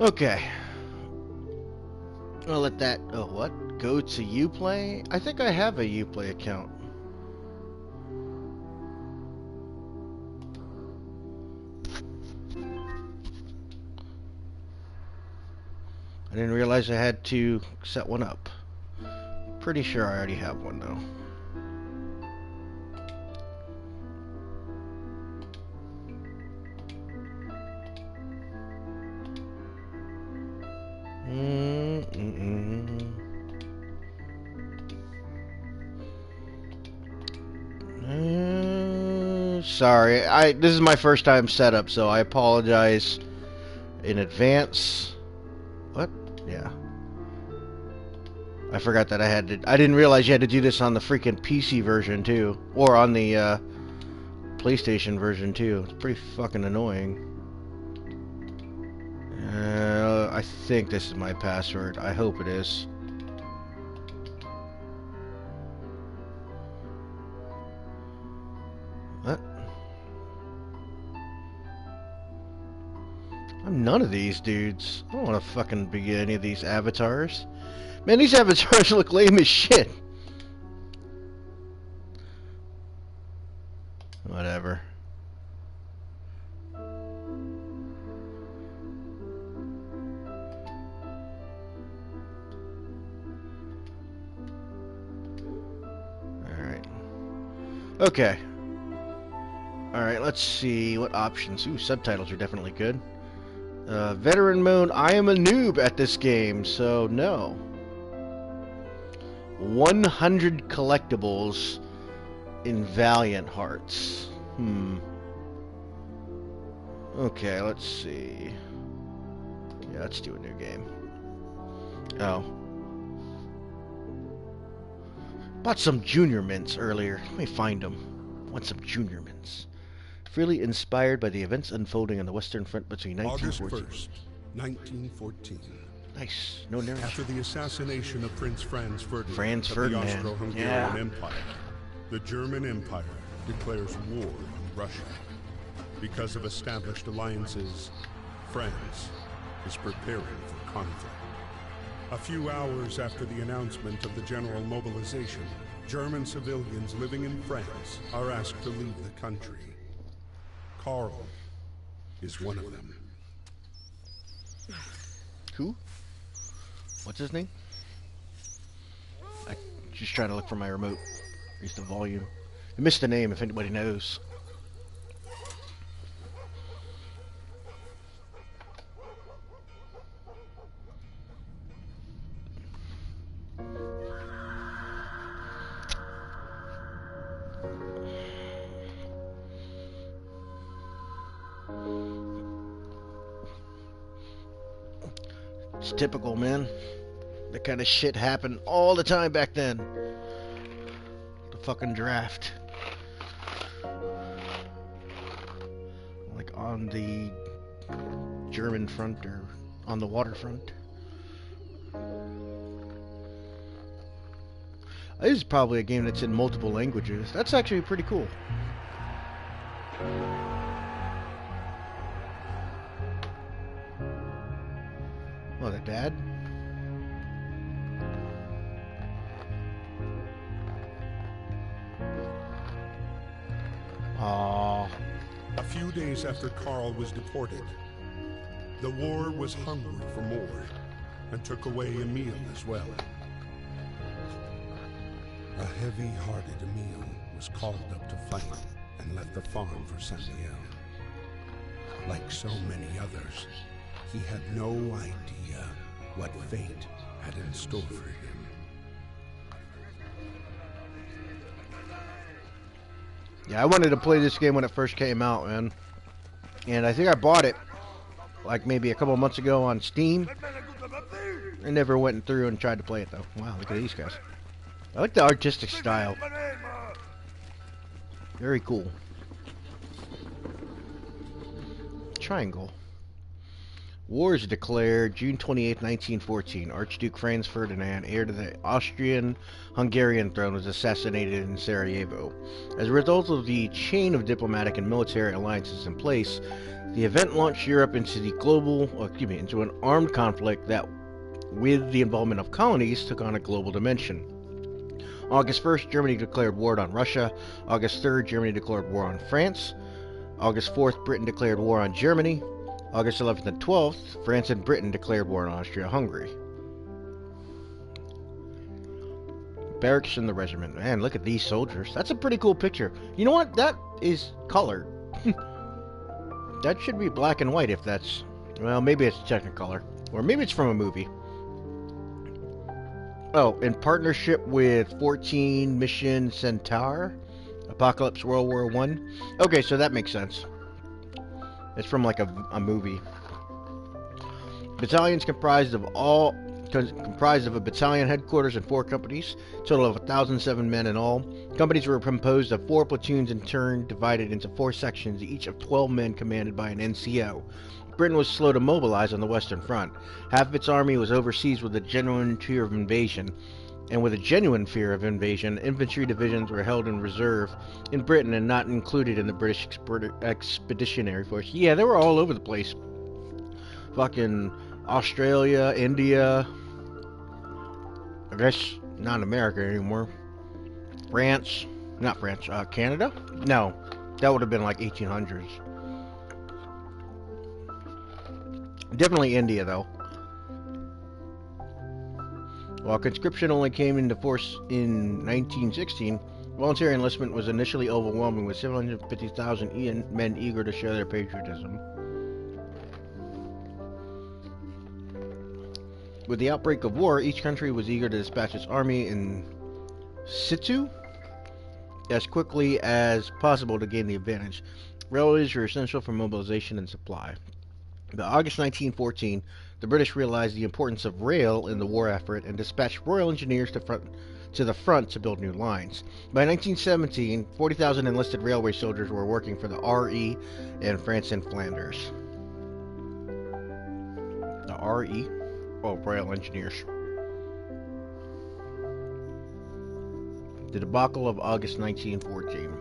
Okay. I'll let that... Oh, what? Go to Uplay? I think I have a Uplay account. I didn't realize I had to set one up. Pretty sure I already have one, though. Sorry, this is my first time setup, so I apologize in advance. What? Yeah. I forgot that I didn't realize you had to do this on the freaking PC version too, or on the PlayStation version too. It's pretty fucking annoying. I think this is my password. I hope it is. What? I'm none of these dudes. I don't want to fucking be any of these avatars. Man, these avatars look lame as shit. Whatever. Alright. Okay. Alright, let's see what options. Ooh, subtitles are definitely good. Veteran mode, I am a noob at this game, so no. 100 collectibles in Valium Hearts. Okay, let's see. Yeah, let's do a new game. Oh. Bought some Junior Mints earlier. Let me find them. Want some Junior Mints. Freely inspired by the events unfolding on the Western Front between 1914. August 1st, 1914. Nice. No narration. After the assassination of Prince Franz Ferdinand of the Austro-Hungarian Empire, the German Empire declares war on Russia. Because of established alliances, France is preparing for conflict. A few hours after the announcement of the general mobilization, German civilians living in France are asked to leave the country. Karl is one of them. Who? What's his name? I just trying to look for my remote. Here's the volume. I missed the name if anybody knows. It's typical, man. That kind of shit happened all the time back then. The fucking draft. Like on the German front or on the waterfront. This is probably a game that's in multiple languages. That's actually pretty cool. Oh, the dad? Aww. A few days after Karl was deported, the war was hungry for more and took away Emil as well. A heavy-hearted Emil was called up to fight and left the farm for Saint-Miel. Like so many others, he had no idea what fate had in store for him. Yeah, I wanted to play this game when it first came out, man. And I think I bought it like maybe a couple months ago on Steam. I never went through and tried to play it though. Wow, look at these guys. I like the artistic style. Very cool. Triangle. War is declared June 28, 1914. Archduke Franz Ferdinand, heir to the Austrian-Hungarian throne, was assassinated in Sarajevo. As a result of the chain of diplomatic and military alliances in place, The event launched Europe into into an armed conflict that, with the involvement of colonies, took on a global dimension. August 1st, Germany declared war on Russia. August 3rd, Germany declared war on France. August 4th, Britain declared war on Germany. August 11th and 12th, France and Britain declared war on Austria-Hungary. Barracks in the regiment. Man, look at these soldiers. That's a pretty cool picture. You know what? That is colored. That should be black and white if that's... Well, maybe it's Technicolor. Or maybe it's from a movie. Oh, in partnership with 14 Mission Centaur, Apocalypse World War I. Okay, so that makes sense. It's from like a movie. Battalions comprised of a battalion headquarters and 4 companies, total of 1,007 men in all. Companies were composed of 4 platoons in turn, divided into 4 sections, each of 12 men commanded by an NCO. Britain was slow to mobilize on the Western Front. Half of its army was overseas with a genuine fear of invasion. And with a genuine fear of invasion, infantry divisions were held in reserve in Britain and not included in the British Expeditionary Force. Yeah, they were all over the place. Fucking Australia, India, I guess not America anymore. France, not France, Canada? No, that would have been like 1800s. Definitely India, though. While conscription only came into force in 1916, voluntary enlistment was initially overwhelming, with 750,000 men eager to show their patriotism. With the outbreak of war, each country was eager to dispatch its army in situ as quickly as possible to gain the advantage. Railways were essential for mobilization and supply. By August 1914, the British realized the importance of rail in the war effort and dispatched Royal Engineers to the front to build new lines. By 1917, 40,000 enlisted railway soldiers were working for the RE in France and Flanders. The RE? Oh, Royal Engineers. The debacle of August 1914.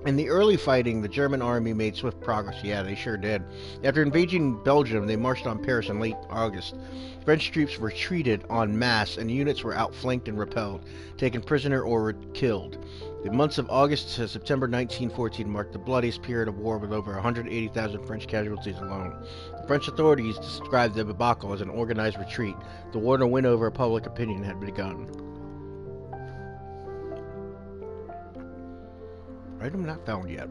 In the early fighting, the German army made swift progress. Yeah, they sure did. After invading Belgium, they marched on Paris in late August. French troops retreated en masse, and units were outflanked and repelled, taken prisoner or killed. The months of August to September 1914 marked the bloodiest period of war, with over 180,000 French casualties alone. The French authorities described the debacle as an organized retreat. The war to win over public opinion had begun. Item not found yet.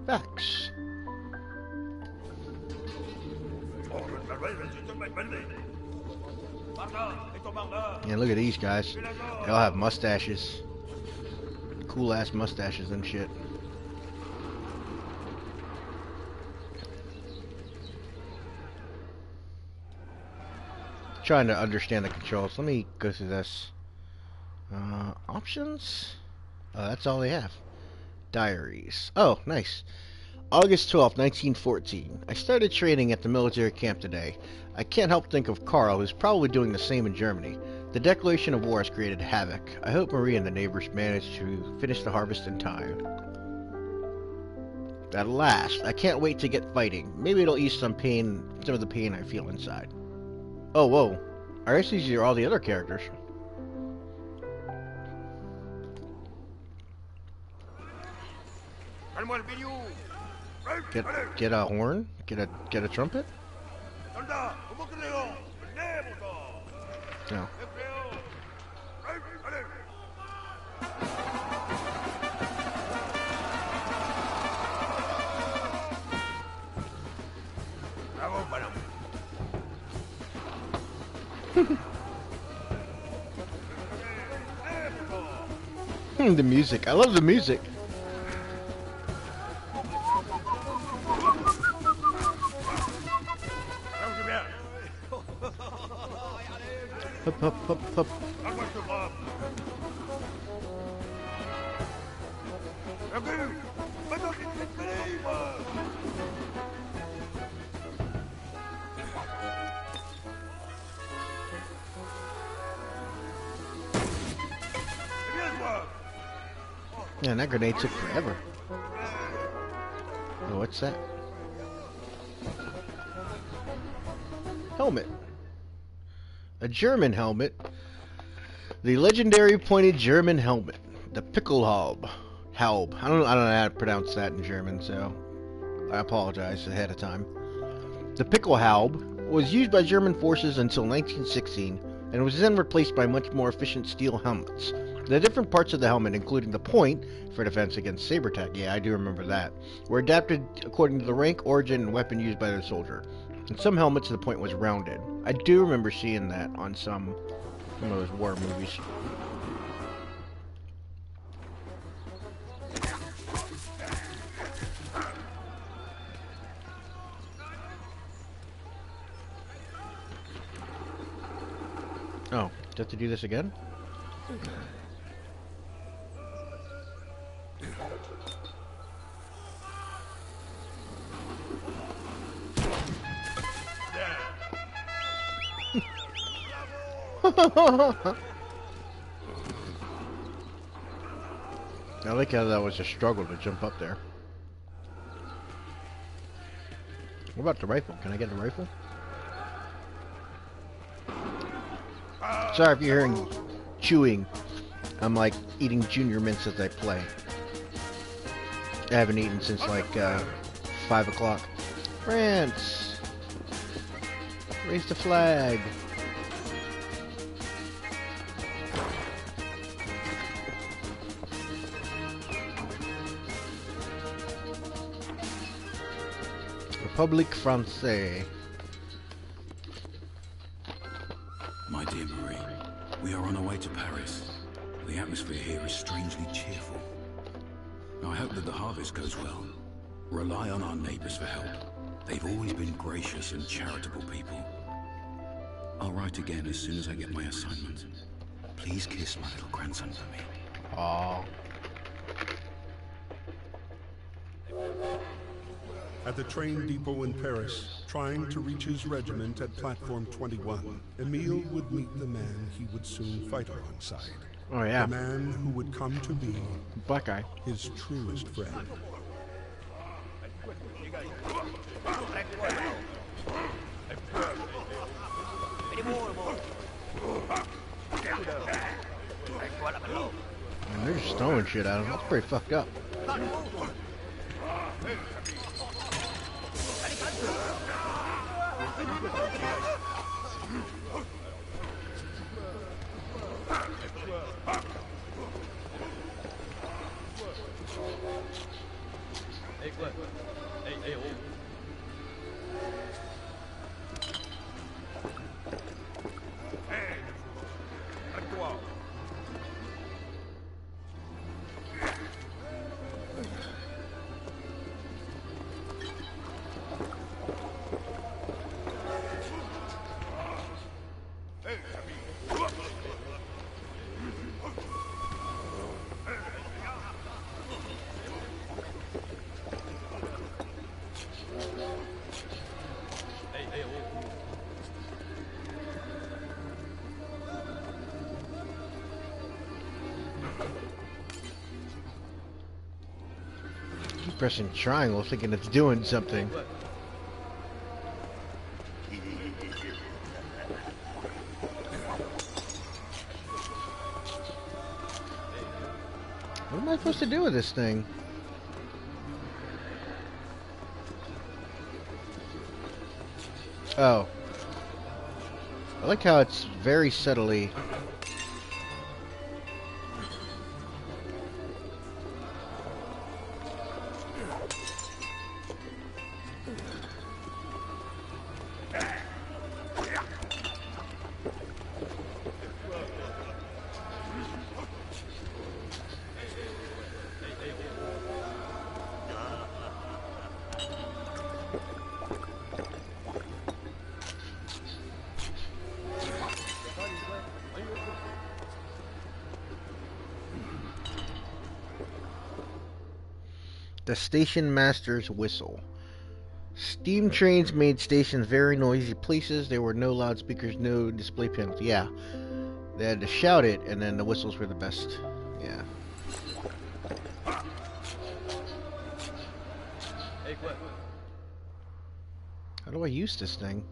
Facts. Yeah, look at these guys. They all have mustaches. Cool ass mustaches and shit. Trying to understand the controls. Let me go through this. Options? That's all they have. Diaries. Oh, nice. August 12, 1914. I started training at the military camp today. I can't help think of Carl, who's probably doing the same in Germany. The declaration of war has created havoc. I hope Marie and the neighbors manage to finish the harvest in time. At last. I can't wait to get fighting. Maybe it'll ease some of the pain I feel inside. Oh, whoa. I guess these are all the other characters. Get a horn? Get a trumpet? No. The music. I love the music. Hop, hop, hop, hop. Man, that grenade took forever. Oh, what's that? helmet. A German helmet. The legendary pointed German helmet. The Pickelhaube. Halb. I don't know how to pronounce that in German, so I apologize ahead of time. The Pickelhaube was used by German forces until 1916 and was then replaced by much more efficient steel helmets. The different parts of the helmet, including the point for defense against saber attack, yeah, I do remember that, were adapted according to the rank, origin, and weapon used by the soldier. In some helmets, the point was rounded. I do remember seeing that on some of those war movies. Oh, do I have to do this again? I like how that was a struggle to jump up there. What about the rifle? Can I get the rifle? Sorry if you're hearing chewing. I'm like eating Junior Mints as I play. I haven't eaten since like 5 o'clock. France! Raise the flag! Republique Française. My dear Marie, we are on our way to Paris. The atmosphere here is strangely cheerful. I hope that the harvest goes well. Rely on our neighbors for help. They've always been gracious and charitable people. I'll write again as soon as I get my assignment. Please kiss my little grandson for me. Aww. At the train depot in Paris, trying to reach his regiment at platform 21, Emile would meet the man he would soon fight alongside. Oh yeah. The man who would come to be Black guy. his truest friend. Man, they're just throwing shit at him. That's pretty fucked up. Keep pressing triangle thinking it's doing something. What am I supposed to do with this thing? Oh. I like how it's very subtly. The station master's whistle. Steam trains made stations very noisy places. There were no loudspeakers, no display panels. Yeah. They had to shout it, and then the whistles were the best. Yeah. How do I use this thing?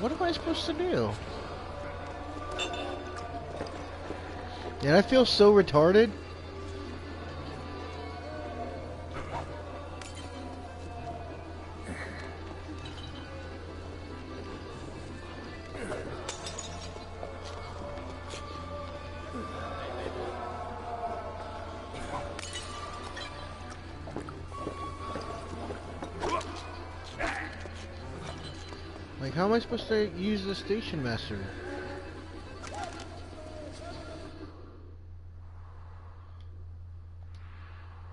What am I supposed to do? And I feel so retarded. Like, how am I supposed to use the station master?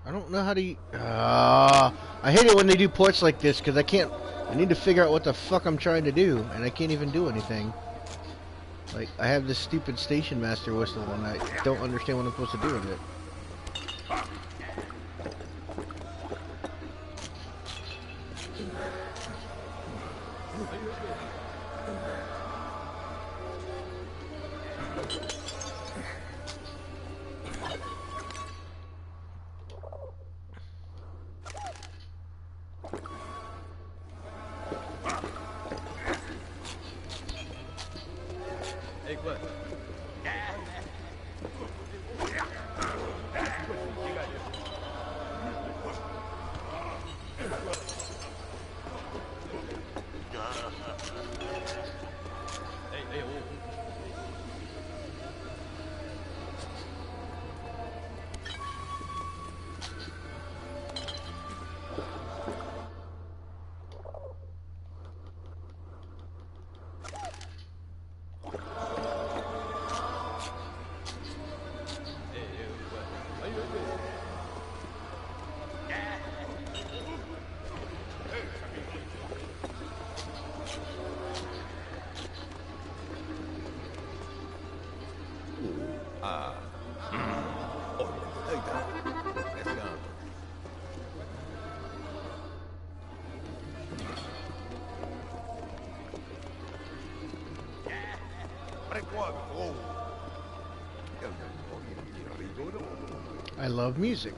I don't know how to... I hate it when they do ports like this, because I need to figure out what the fuck I'm trying to do, and I can't even do anything. Like, I have this stupid station master whistle, and I don't understand what I'm supposed to do with it. I love music.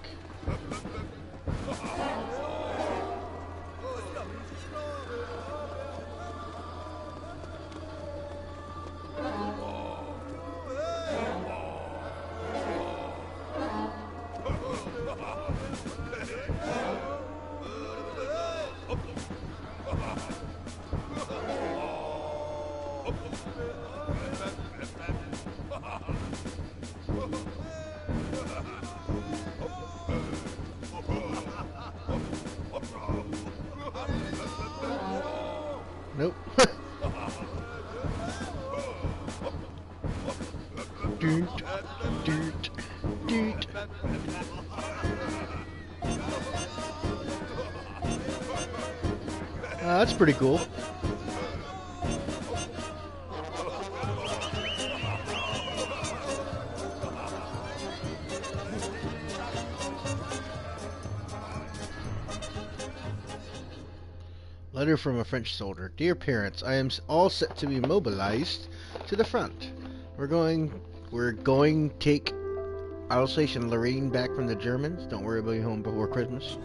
Nope. Doot, doot, doot. That's pretty cool. Letter from a French soldier. Dear parents, I am all set to be mobilized to the front. We're going to take Alsace and Lorraine back from the Germans. Don't worry about you home before Christmas.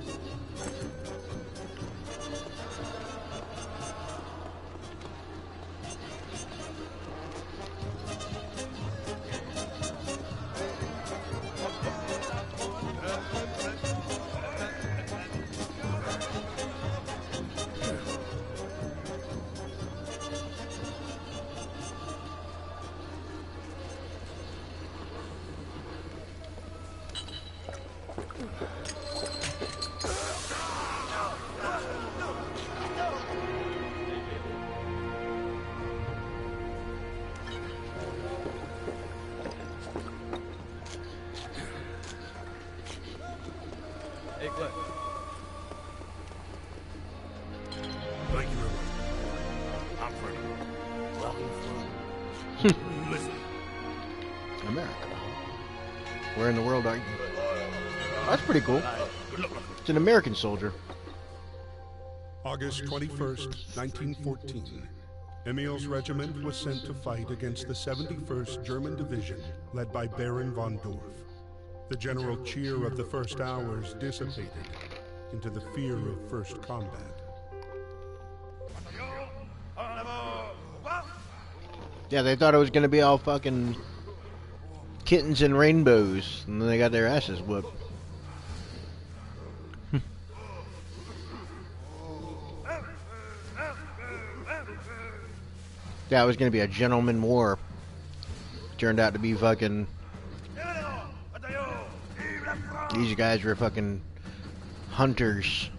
Thank you very much. I'm Freddy. Listen. America. Where in the world are you? That's pretty cool. It's an American soldier. August 21st, 1914. Emil's regiment was sent to fight against the 71st German Division, led by Baron von Dorf. The general cheer of the first hours dissipated into the fear of first combat. Yeah, they thought it was going to be all fucking kittens and rainbows, and then they got their asses whooped. Yeah, it was going to be a gentleman war. Turned out to be fucking... These guys were fucking hunters.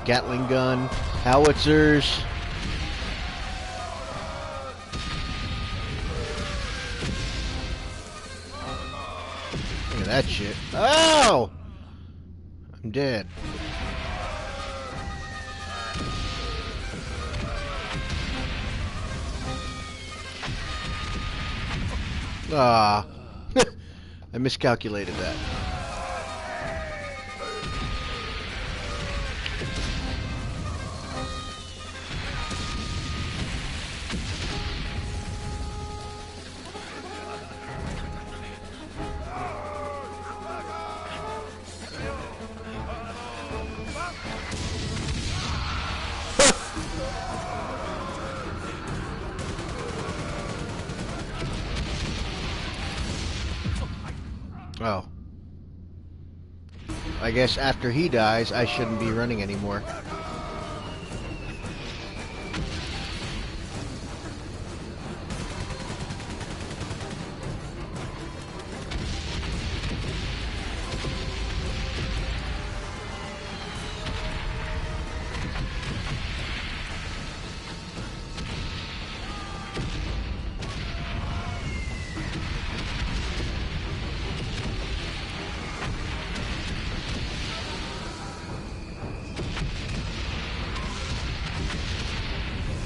Gatling gun, howitzers. Look at that shit. Oh! I'm dead. Ah. I miscalculated that. Oh. I guess after he dies, I shouldn't be running anymore.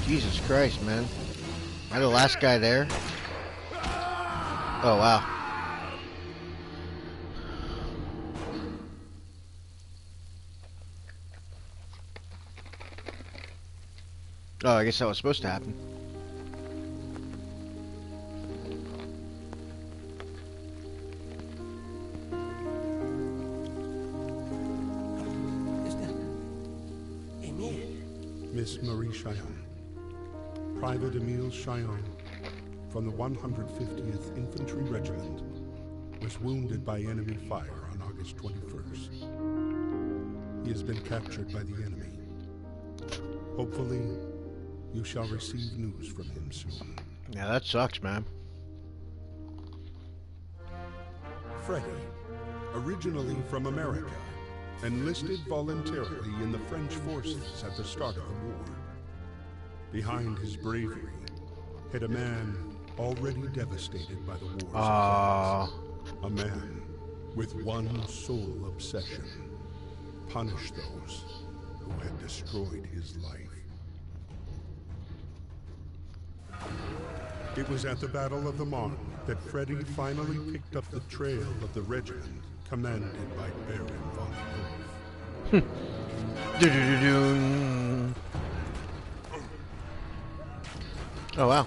Jesus Christ, man. Am I the last guy there? Oh, wow. Oh, I guess that was supposed to happen. Miss Marie Cheyenne. Private Emile Cheyenne, from the 150th Infantry Regiment, was wounded by enemy fire on August 21st. He has been captured by the enemy. Hopefully, you shall receive news from him soon. Yeah, that sucks, man. Freddy, originally from America, enlisted voluntarily in the French forces at the start of the war. Behind his bravery hid a man already devastated by the war's effects. A man with one sole obsession: punish those who had destroyed his life. It was at the Battle of the Marne that Freddy finally picked up the trail of the regiment commanded by Baron von Dorf. Oh, wow.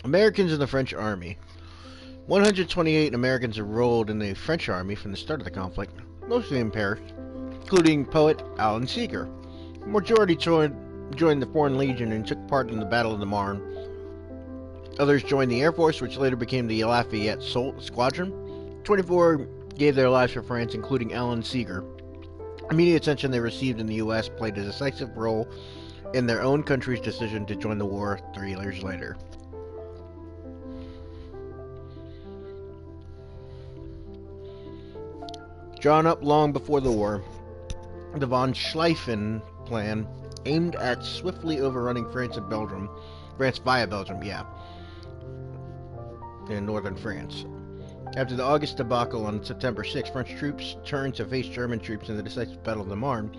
Americans in the French Army. 128 Americans enrolled in the French Army from the start of the conflict, mostly in Paris, including poet Alan Seeger. The majority joined the Foreign Legion and took part in the Battle of the Marne. Others joined the Air Force, which later became the Lafayette Squadron. 24 gave their lives for France, including Alan Seeger. Immediate attention they received in the U.S. played a decisive role in their own country's decision to join the war 3 years later. Drawn up long before the war, the von Schlieffen Plan aimed at swiftly overrunning France and Belgium. France via Belgium, yeah. In northern France. After the August debacle on September 6, French troops turned to face German troops in the decisive Battle of the Marne,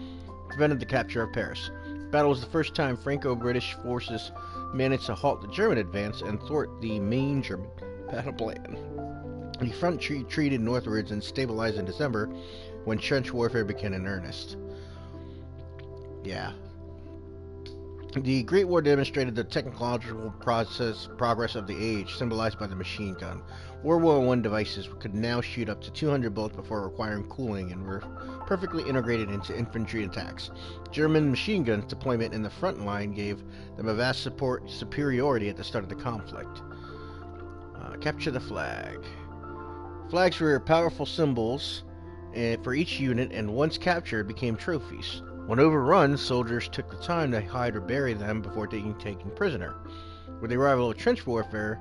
prevented the capture of Paris. The battle was the first time Franco-British forces managed to halt the German advance and thwart the main German battle plan. The front retreated northwards and stabilized in December, when trench warfare began in earnest. Yeah. The Great War demonstrated the technological progress of the age, symbolized by the machine gun. World War I devices could now shoot up to 200 bullets before requiring cooling and were perfectly integrated into infantry attacks. German machine guns deployment in the front line gave them a vast superiority at the start of the conflict. Capture the flag. Flags were powerful symbols for each unit, and once captured became trophies. When overrun, soldiers took the time to hide or bury them before being taken prisoner. With the arrival of trench warfare,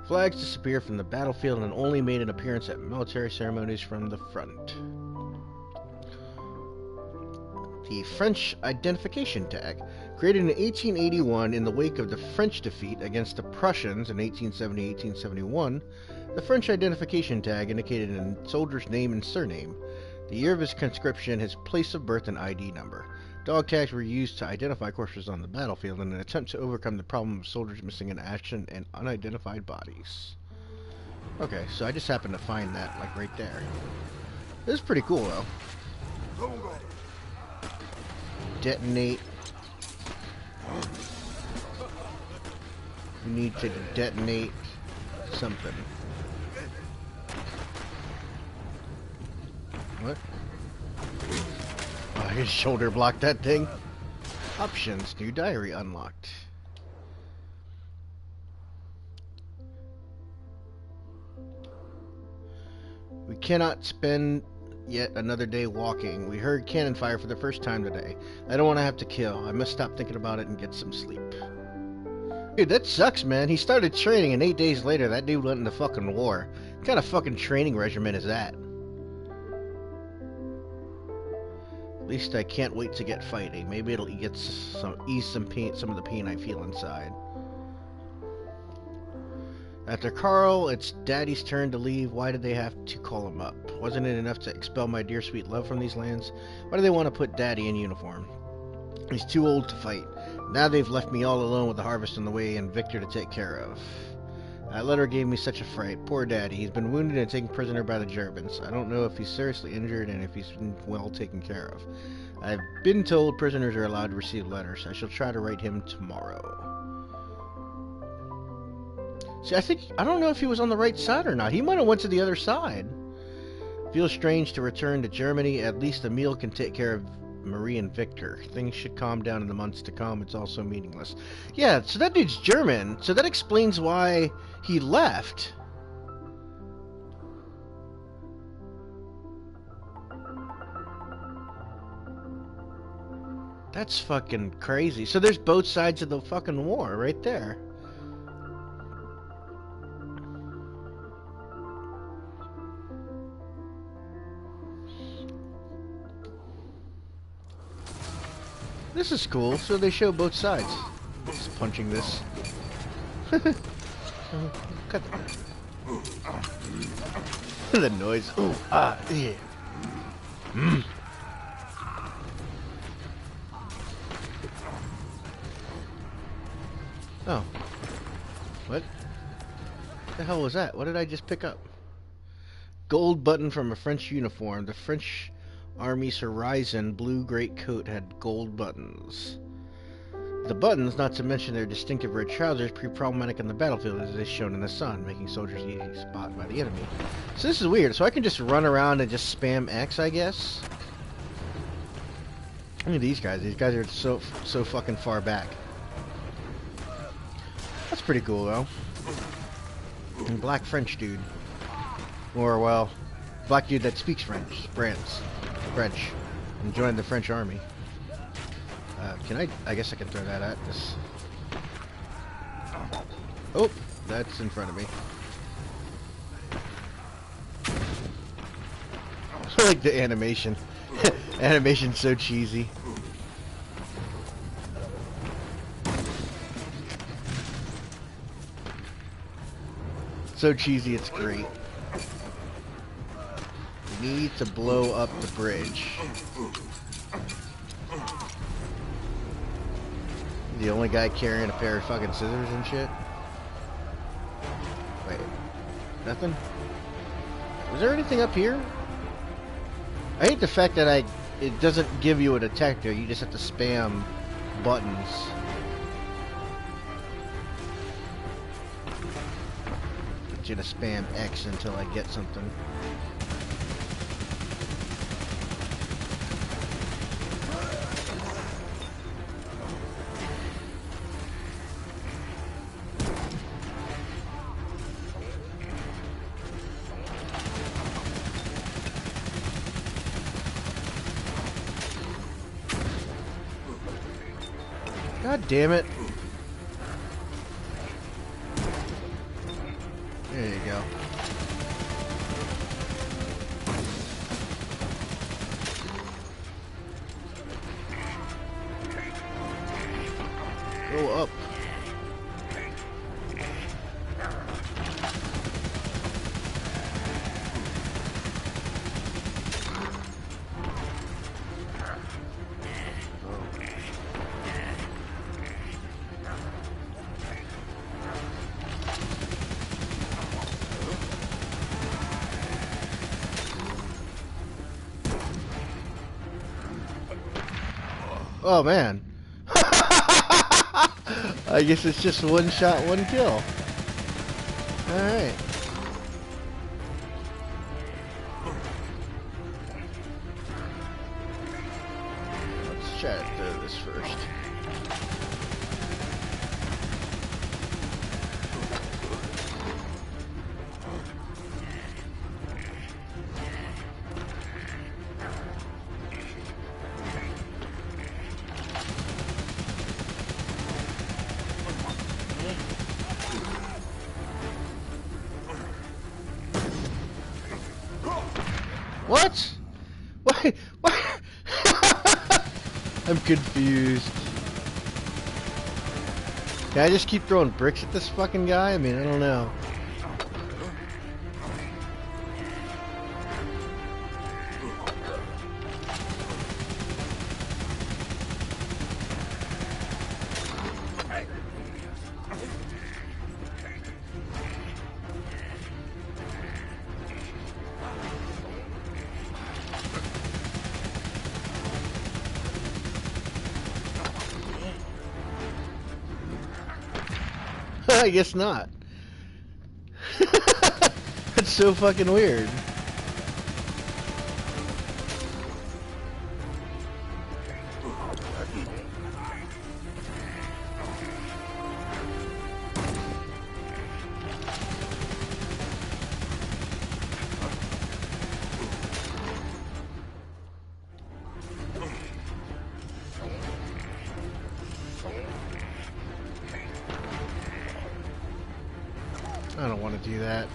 flags disappeared from the battlefield and only made an appearance at military ceremonies from the front. The French identification tag. Created in 1881 in the wake of the French defeat against the Prussians in 1870-1871, the French identification tag indicated a soldier's name and surname, the year of his conscription, his place of birth, and ID number. Dog tags were used to identify corpses on the battlefield in an attempt to overcome the problem of soldiers missing in action and unidentified bodies. Okay, so I just happened to find that, like, right there. This is pretty cool, though. Detonate. We need to detonate something. What? Oh, his shoulder blocked that thing. Options. New diary unlocked. We cannot spend yet another day walking. We heard cannon fire for the first time today. I don't want to have to kill. I must stop thinking about it and get some sleep. Dude, that sucks, man. He started training and 8 days later that dude went into fucking war. What kind of fucking training regimen is that? At least I can't wait to get fighting. Maybe it'll ease some pain, some of the pain I feel inside. After Carl, it's Daddy's turn to leave. Why did they have to call him up? Wasn't it enough to expel my dear sweet love from these lands? Why do they want to put Daddy in uniform? He's too old to fight. Now they've left me all alone with the harvest on the way and Victor to take care of. That letter gave me such a fright. Poor Daddy. He's been wounded and taken prisoner by the Germans. I don't know if he's seriously injured and if he's been well taken care of. I've been told prisoners are allowed to receive letters. I shall try to write him tomorrow. See, I don't know if he was on the right side or not. He might have went to the other side. Feels strange to return to Germany. At least Emil can take care of Marie and Victor. Things should calm down in the months to come. It's also meaningless. Yeah, so that dude's German. So that explains why he left. That's fucking crazy. So there's both sides of the fucking war right there. This is cool, so they show both sides. Just punching this. Cut the noise. Ooh, ah, yeah. Oh. What? The hell was that? What did I just pick up? Gold button from a French uniform. The French Army's Horizon blue greatcoat had gold buttons. The buttons, not to mention their distinctive red trousers, prove problematic on the battlefield as is shown in the sun, making soldiers easy to spot by the enemy. So this is weird. So I can just run around and just spam X, I guess. Look at these guys. These guys are so fucking far back. That's pretty cool, though. And black French dude. Or, well, black dude that speaks French. French. And joined the French army. I guess I can throw that at this. Oh, that's in front of me. I like the animation. Animation's so cheesy. so cheesy, it's great. We need to blow up the bridge. The only guy carrying a pair of fucking scissors and shit. Wait, nothing? Was there anything up here? I hate the fact that it doesn't give you a detector. You just have to spam buttons. Get you to spam X until I get something. God damn it. There you go. Go up. Oh man. I guess it's just one shot, one kill. Alright. Let's try to throw this first. What? Why? Why? I'm confused. Can I just keep throwing bricks at this fucking guy? I mean, I don't know. I guess not. That's so fucking weird. I don't want to do that.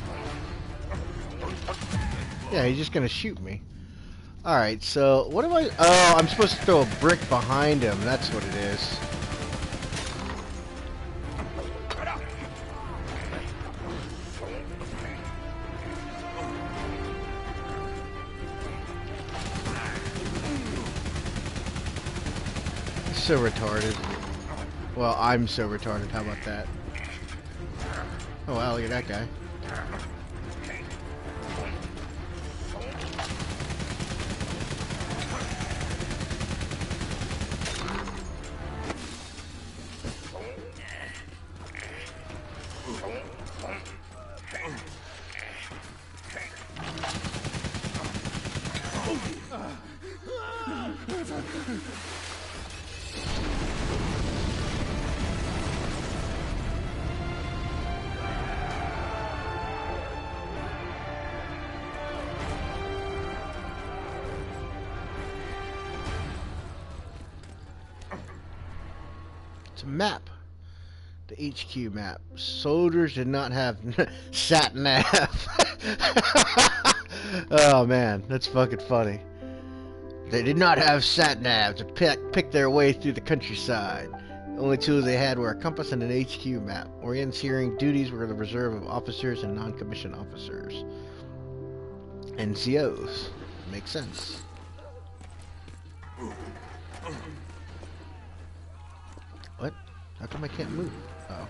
Yeah, he's just gonna shoot me. Alright, so what am I... Oh, I'm supposed to throw a brick behind him. That's what it is. So retarded. Well, I'm so retarded. How about that? Oh wow, look at that guy. It's a map. The HQ map. Soldiers did not have sat nav. Oh man, that's fucking funny. They did not have sat nav to pick their way through the countryside. Only tools they had were a compass and an HQ map. Orienteering duties were the reserve of officers and non-commissioned officers. NCOs. Makes sense. What? How come I can't move? Oh.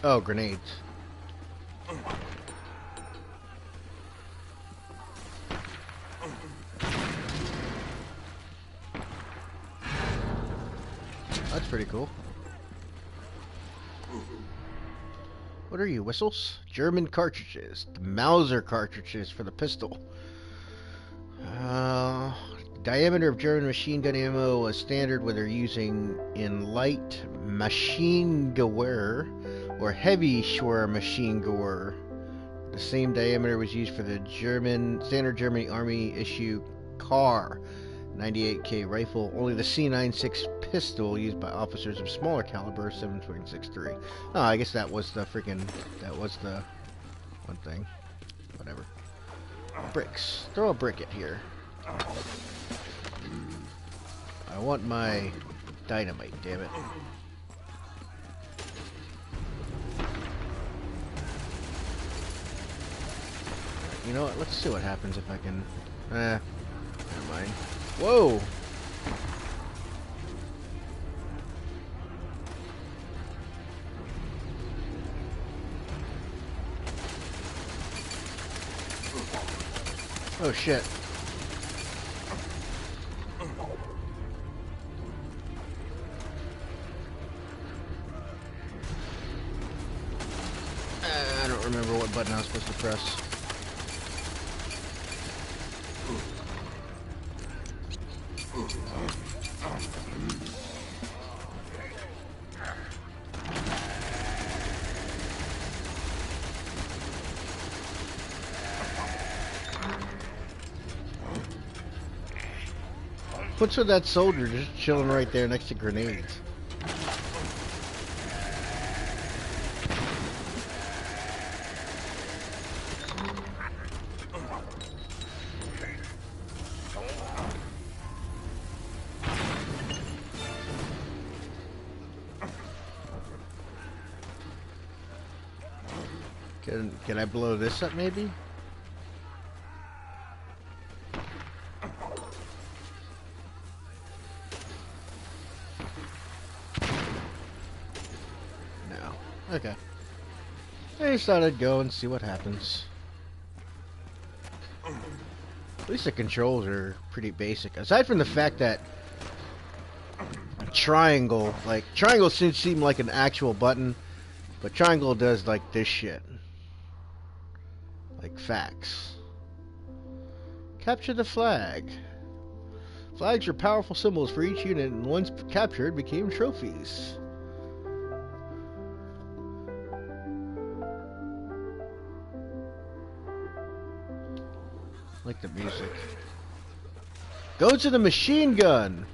Oh, grenades. That's pretty cool. What are you, whistles? German cartridges. The Mauser cartridges for the pistol. Diameter of German machine gun ammo was standard whether using in light Maschinengewehr or heavy Schwer Maschinengewehr. The same diameter was used for the standard German Army issue Kar 98K rifle. Only the C96 pistol used by officers of smaller caliber 7.63. Oh, I guess that was the one thing. Whatever. Bricks. Throw a brick at here. I want my dynamite, damn it. You know what? Let's see what happens if I can. Never mind. Whoa! Oh shit. I don't remember what button I was supposed to press. What's with that soldier just chilling right there next to grenades? Can I blow this up maybe? No. Okay. I just thought I'd go and see what happens. At least the controls are pretty basic. Aside from the fact that triangle should seem like an actual button, but triangle does like this shit. Like facts. Capture the flag. Flags are powerful symbols for each unit, and once captured became trophies. Like the music. Go to the machine gun.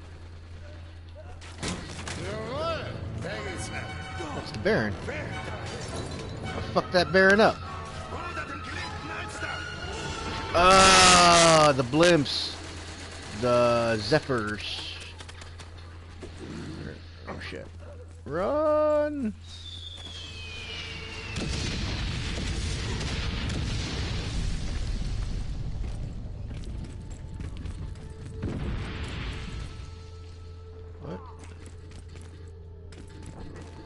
That's the Baron. I'll fuck that Baron up. Ah, the blimps. The Zephyrs. Oh shit. Run! What?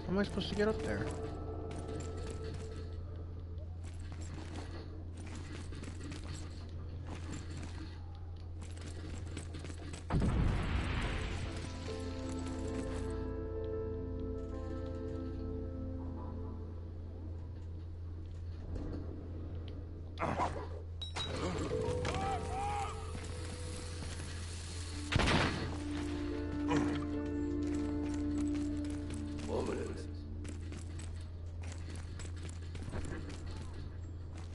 How am I supposed to get up there?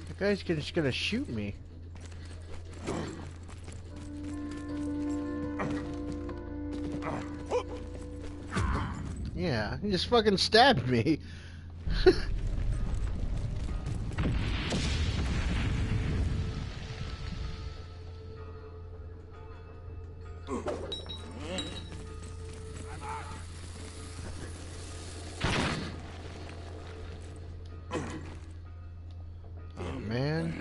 The guy's just gonna shoot me. Yeah. he just fucking stabbed me. Oh, man.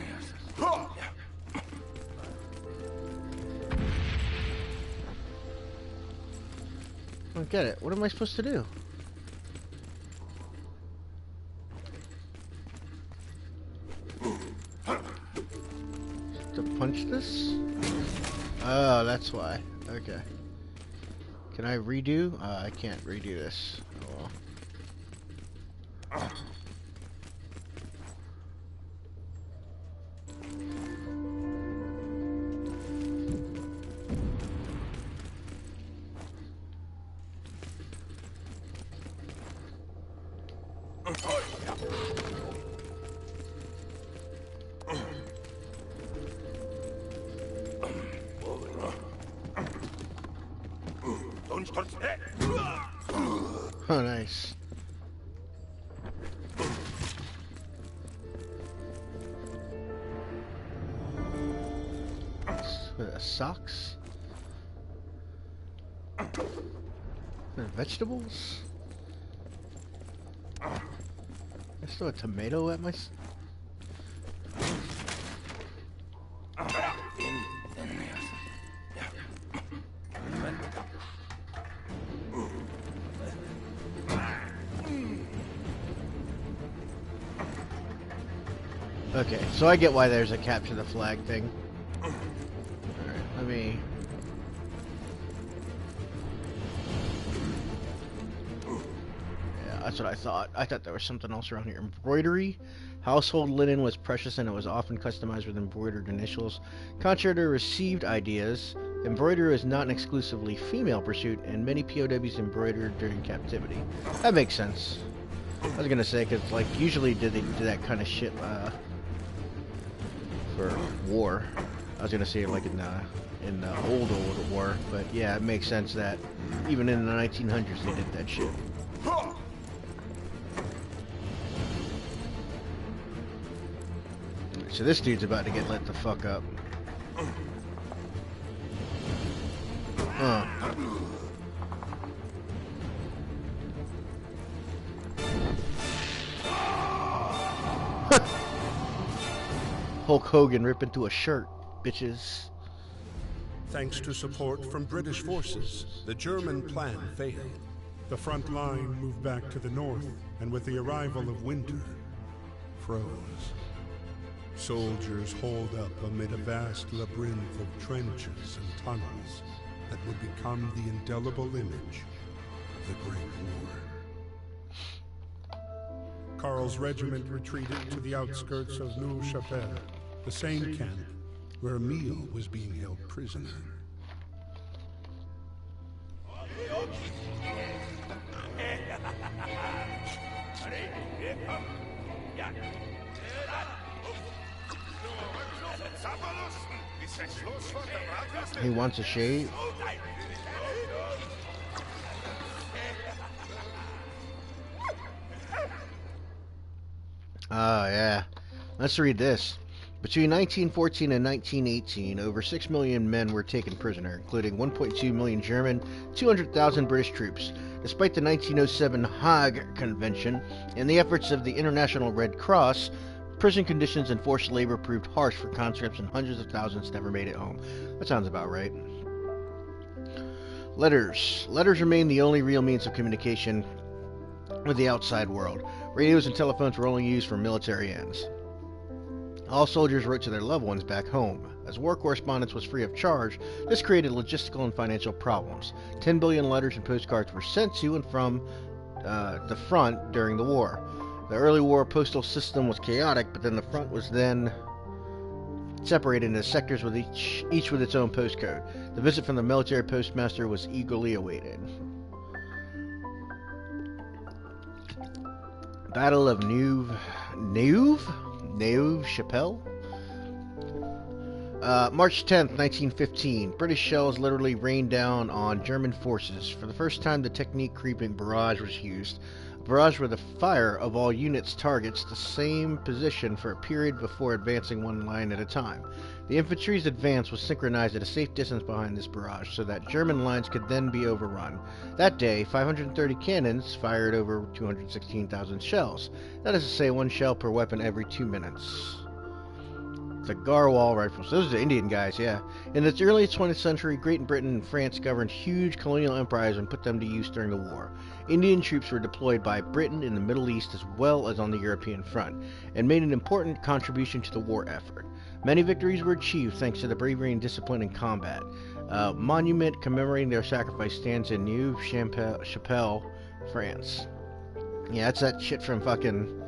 I don't get it. What am I supposed to do? To punch this? Oh, that's why. Okay. Can I redo? I can't redo this. Oh, well. Oh, nice. Socks? Vegetables? There's still a tomato at my... Okay, so I get why there's a capture the flag thing. Alright, let me... Yeah, that's what I thought. I thought there was something else around here. Embroidery. Household linen was precious and it was often customized with embroidered initials. Contrary to received ideas, embroidery is not an exclusively female pursuit, and many POWs embroidered during captivity. That makes sense. I was gonna say, because, like, usually they do that kind of shit, for war. I was gonna say like in the old war, but yeah, it makes sense that even in the 1900s they did that shit. So this dude's about to get lit the fuck up. Hulk Hogan rip into a shirt, bitches. Thanks to support from British forces, the German plan failed. The front line moved back to the north, and with the arrival of winter, froze. Soldiers holed up amid a vast labyrinth of trenches and tunnels that would become the indelible image of the Great War. Karl's regiment retreated to the outskirts of Neuve-Chapelle, the same camp where Emile was being held prisoner. He wants a shave. Oh, yeah. Let's read this. Between 1914 and 1918, over 6 million men were taken prisoner, including 1.2 million German, 200,000 British troops. Despite the 1907 Hague Convention and the efforts of the International Red Cross, prison conditions and forced labor proved harsh for conscripts, and hundreds of thousands never made it home. That sounds about right. Letters. Letters remain the only real means of communication with the outside world. Radios and telephones were only used for military ends. All soldiers wrote to their loved ones back home. As war correspondence was free of charge, this created logistical and financial problems. 10 billion letters and postcards were sent to and from the front during the war. The early war postal system was chaotic, but then the front was then separated into sectors with each with its own postcode. The visit from the military postmaster was eagerly awaited. Battle of Neuve-Chapelle. March 10th, 1915. British shells literally rained down on German forces. For the first time, the technique creeping barrage was used. A barrage where the fire of all units targets the same position for a period before advancing one line at a time. The infantry's advance was synchronized at a safe distance behind this barrage so that German lines could then be overrun. That day, 530 cannons fired over 216,000 shells. That is to say, one shell per weapon every 2 minutes. The Garwal rifles. Those are the Indian guys, yeah. In the early 20th century, Great Britain and France governed huge colonial empires and put them to use during the war. Indian troops were deployed by Britain in the Middle East as well as on the European front, and made an important contribution to the war effort. Many victories were achieved thanks to the bravery and discipline in combat. A monument commemorating their sacrifice stands in Neuve-Chapelle, France. Yeah, that's that shit from fucking...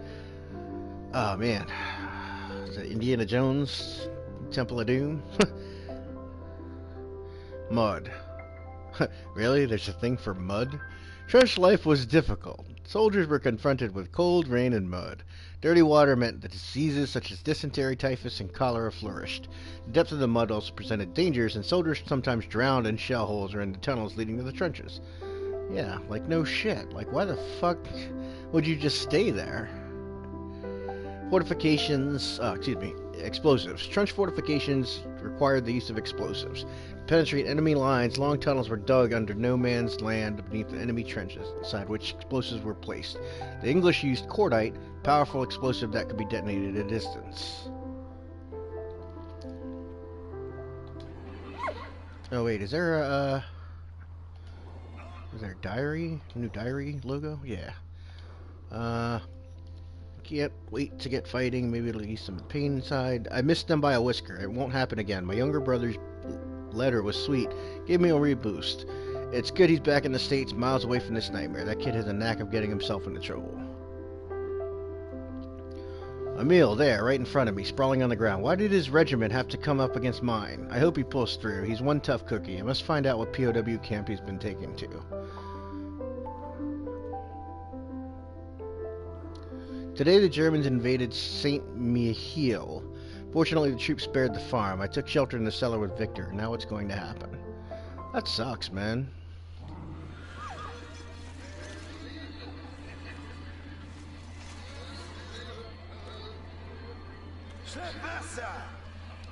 Oh, man. Indiana Jones, Temple of Doom. Mud. Really? There's a thing for mud? Trench life was difficult. Soldiers were confronted with cold, rain, and mud. Dirty water meant that diseases such as dysentery, typhus, and cholera flourished. The depth of the mud also presented dangers, and soldiers sometimes drowned in shell holes or in the tunnels leading to the trenches. Yeah, like no shit. Like, why the fuck would you just stay there? Fortifications, explosives. Trench fortifications required the use of explosives. To penetrate enemy lines, long tunnels were dug under no man's land beneath the enemy trenches, inside which explosives were placed. The English used cordite, powerful explosive that could be detonated at a distance. Oh wait, is there a diary? New diary logo? Yeah. Can't wait to get fighting. Maybe it'll ease some pain inside. I missed them by a whisker. It won't happen again. My younger brother's letter was sweet. Gave me a reboost. It's good he's back in the States, miles away from this nightmare. That kid has a knack of getting himself into trouble. Emil, there, right in front of me, sprawling on the ground. Why did his regiment have to come up against mine? I hope he pulls through. He's one tough cookie. I must find out what POW camp he's been taken to. Today the Germans invaded St. Mihiel. Fortunately, the troops spared the farm. I took shelter in the cellar with Victor. Now what's going to happen? That sucks, man.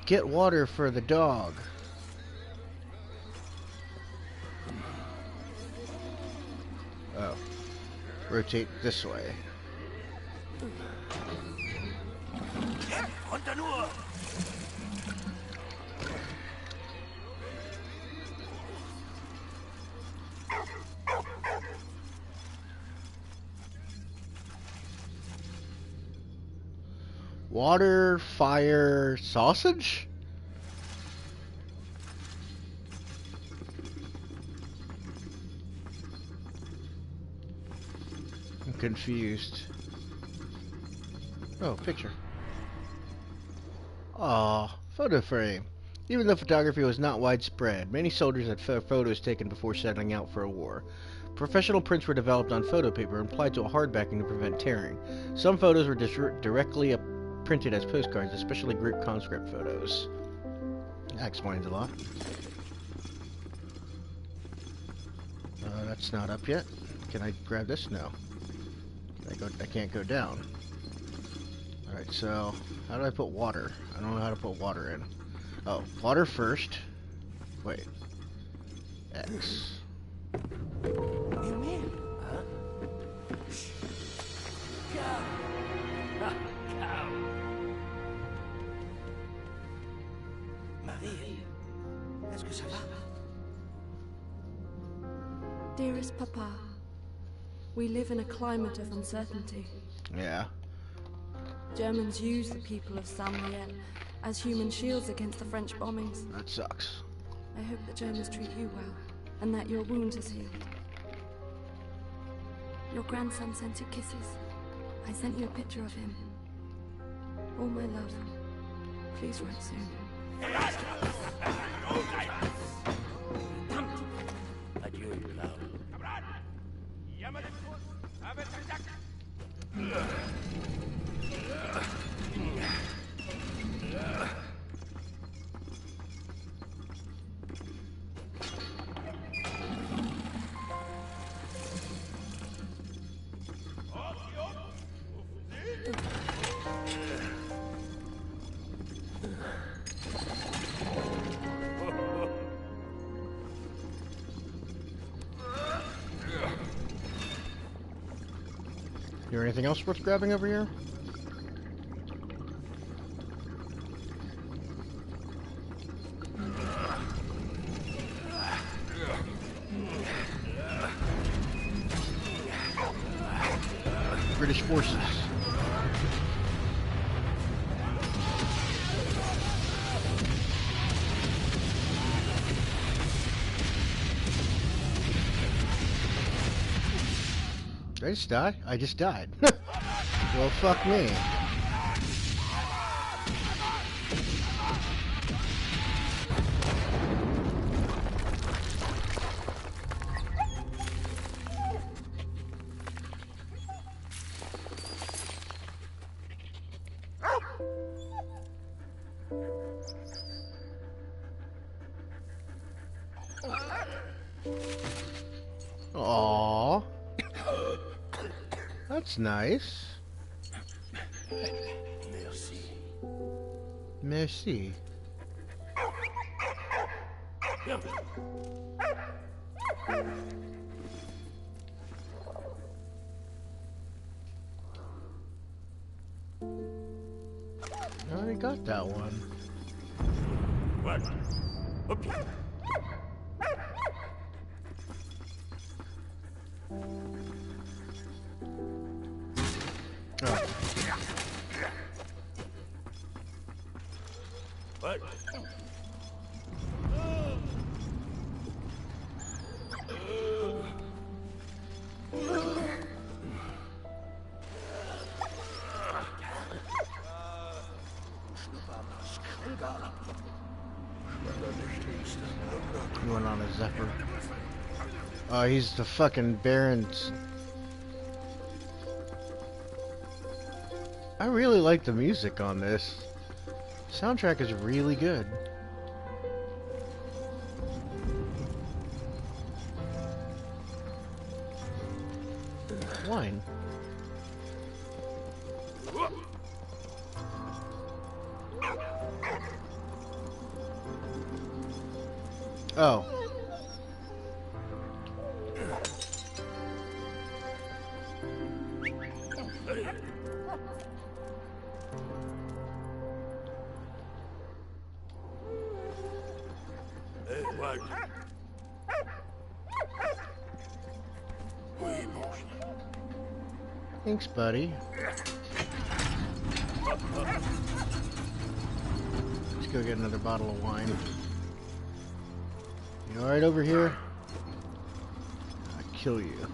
Get water for the dog. Oh. Rotate this way. Water, fire, sausage? I'm confused. Oh, picture. Aw, photo frame. Even though photography was not widespread, many soldiers had photos taken before setting out for a war. Professional prints were developed on photo paper and applied to a hard backing to prevent tearing. Some photos were directly printed as postcards, especially group conscript photos. That explains a lot. That's not up yet. Can I grab this? No. I can't go down. Alright, so how do I put water? I don't know how to put water in. Oh, water first. Wait. X. Dearest Papa, we live in a climate of uncertainty. Yeah. Germans use the people of Saint-Mihiel as human shields against the French bombings. That sucks. I hope the Germans treat you well, and that your wound has healed. Your grandson sent you kisses. I sent you a picture of him. All my love. Please write soon. Adieu, love. there anything else worth grabbing over here? British forces. Did I just die? I just died. Well, fuck me. Aww. That's nice. Merci. Merci. I already got that one. What? Okay. Oh. What? He went on a Zephyr. Oh, he's the fucking Baron's. I really like the music on this. Soundtrack is really good. Wine. Oh. What? Thanks, buddy. Let's go get another bottle of wine. You alright over here? I'll kill you.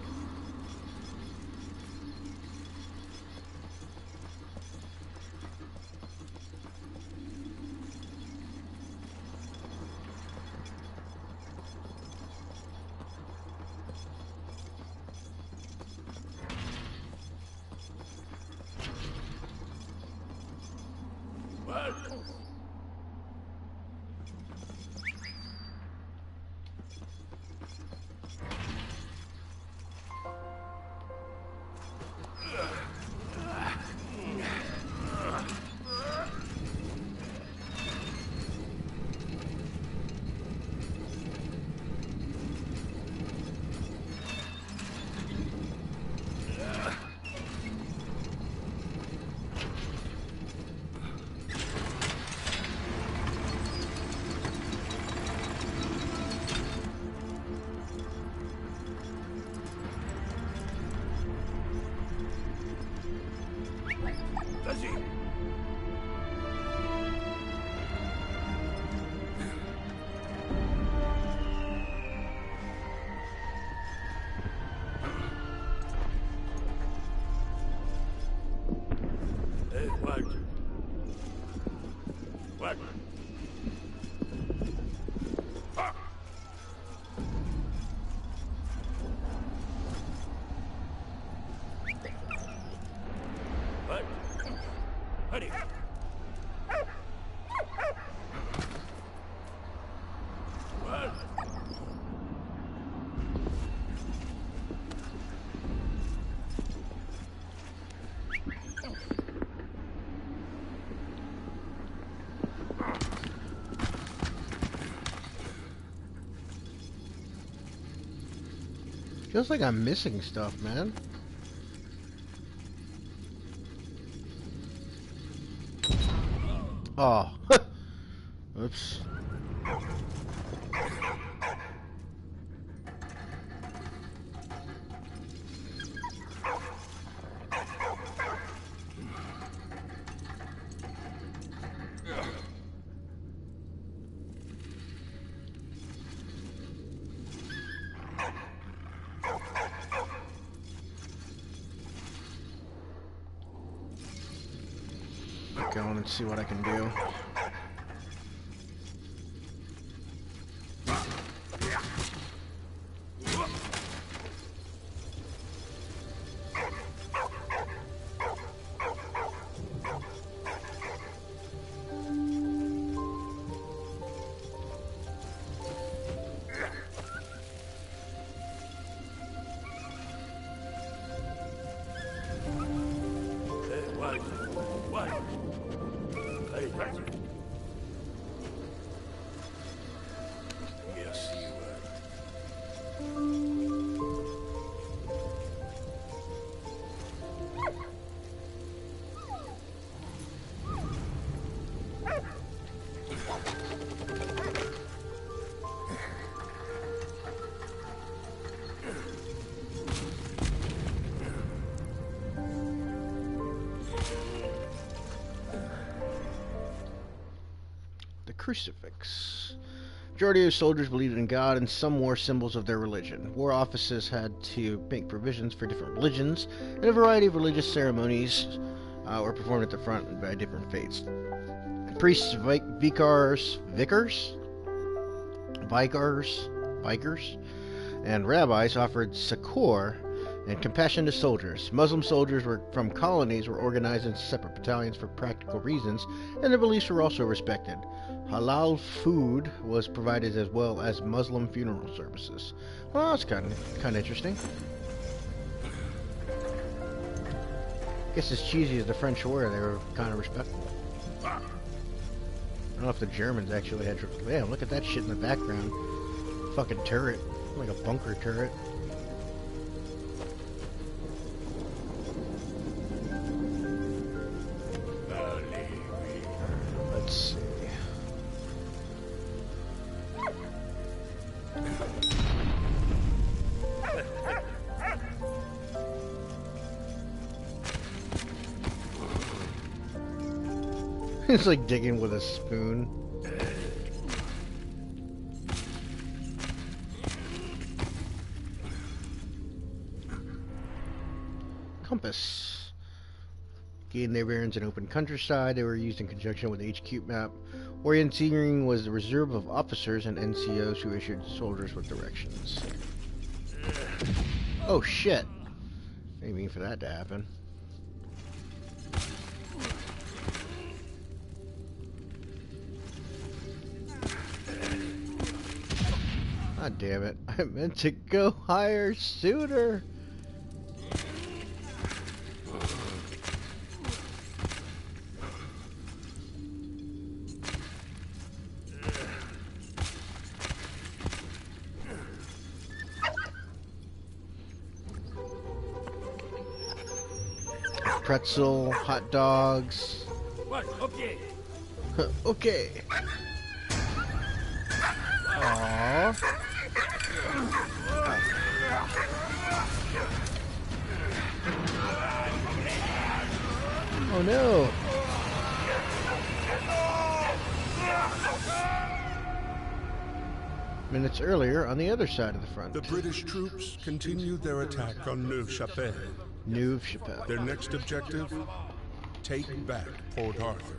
What? What? Honey. What? Feels like I'm missing stuff, man. Oh. Oops. Go on and see what I can do. Crucifix. Majority of soldiers believed in God and some wore symbols of their religion. War officers had to make provisions for different religions, and a variety of religious ceremonies were performed at the front by different faiths. Priests, vicars, and rabbis offered succor and compassion to soldiers. Muslim soldiers from colonies were organized into separate battalions for practical reasons, and their beliefs were also respected. Halal food was provided as well as Muslim funeral services. Well, that's kind of interesting. I guess as cheesy as the French were, they were kind of respectful. I don't know if the Germans actually had... Damn, look at that shit in the background. Fucking turret. Like a bunker turret. Let's see. It's like digging with a spoon. Compass. Gain their bearings in open countryside. They were used in conjunction with the HQ map. Orienteering was the reserve of officers and NCOs who issued soldiers with directions. Oh shit. I didn't mean for that to happen. God damn it. I meant to go higher sooner. Pretzel, hot dogs. What? Okay. Okay. Aww. Oh no. Minutes earlier, on the other side of the front. The British troops continued their attack on Neuve-Chapelle. Neuve-Chapelle. Their next objective, take back Port Arthur.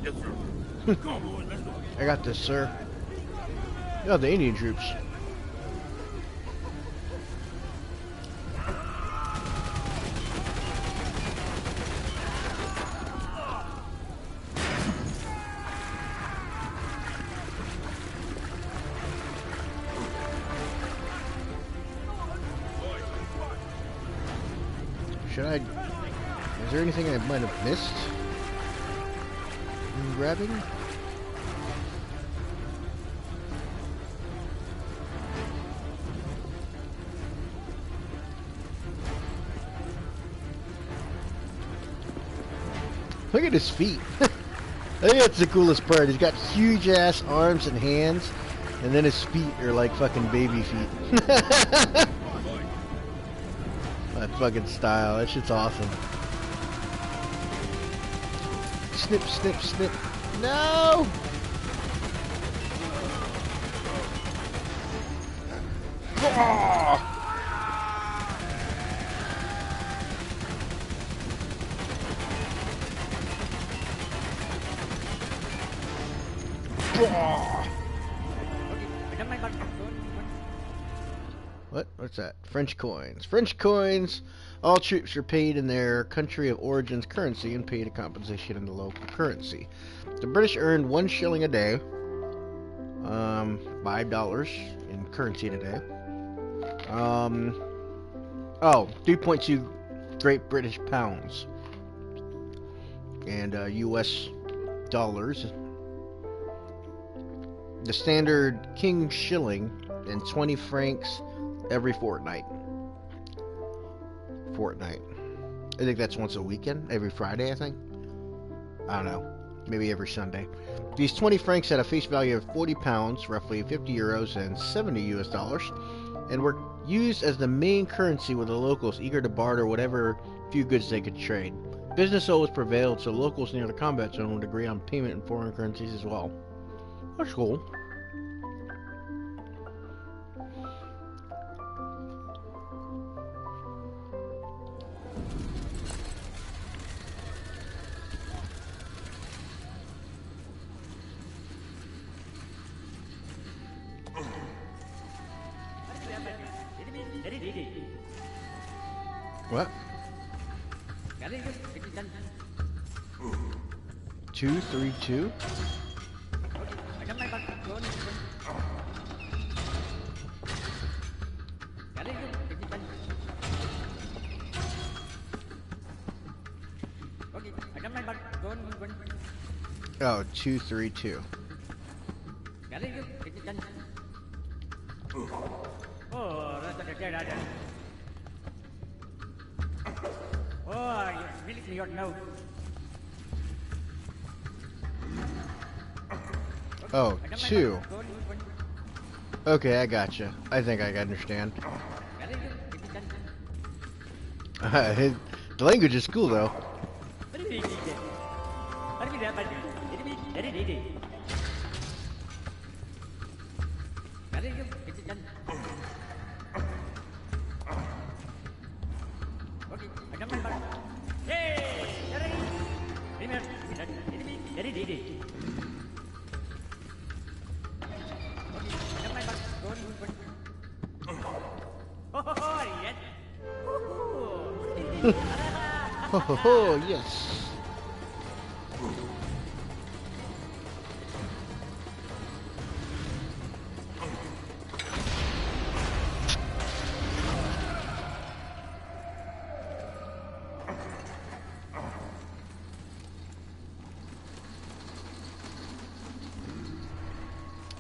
Yes, sir. Come on, boys, let's go. I got this, sir. Oh, the Indian troops. Should I... Is there anything I might have missed in grabbing? Look at his feet. I think that's the coolest part. He's got huge ass arms and hands, and then his feet are like fucking baby feet. That fucking style. That shit's awesome. Snip, snip, snip. No! Oh! What? What's that? French coins. French coins. All troops are paid in their country of origin's currency and paid a compensation in the local currency. The British earned 1 shilling a day. $5 in currency today. 3.2 Great British pounds. And US dollars. The standard King shilling and 20 francs every fortnight. I think that's once a weekend. Every Friday, I think. I don't know. Maybe every Sunday. These 20 francs had a face value of 40 pounds, roughly 50 euros and 70 US dollars, and were used as the main currency with the locals eager to barter whatever few goods they could trade. Business always prevailed, so locals near the combat zone would agree on payment in foreign currencies as well. That's cool. What? 232? Oh, 232. Oh, 2. Okay, I gotcha. I think I understand. The language is cool, though. Ho ho ho, yes.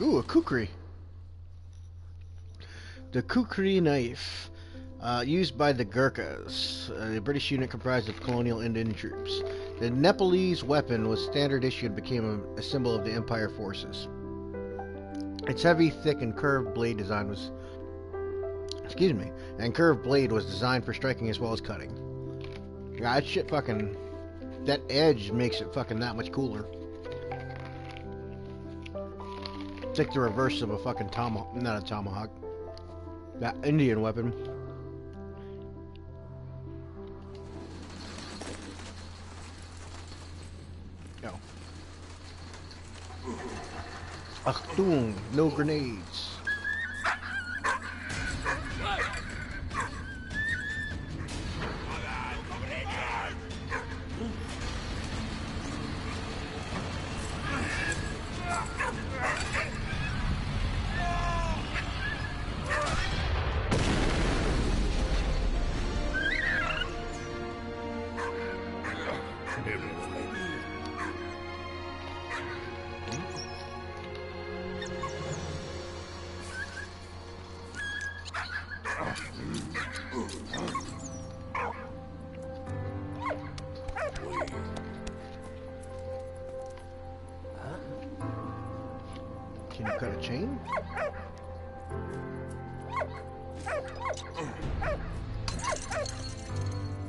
Ooh, a kukri. The kukri knife. Used by the Gurkhas, a British unit comprised of colonial Indian troops. The Nepalese weapon was standard issue and became a symbol of the Empire forces. Its heavy, thick, and curved blade design was... and curved blade was designed for striking as well as cutting. God, that shit fucking... That edge makes it fucking that much cooler. It's like the reverse of a fucking tomahawk. Not a tomahawk. That Indian weapon. Achtung, no grenades. cut a chain?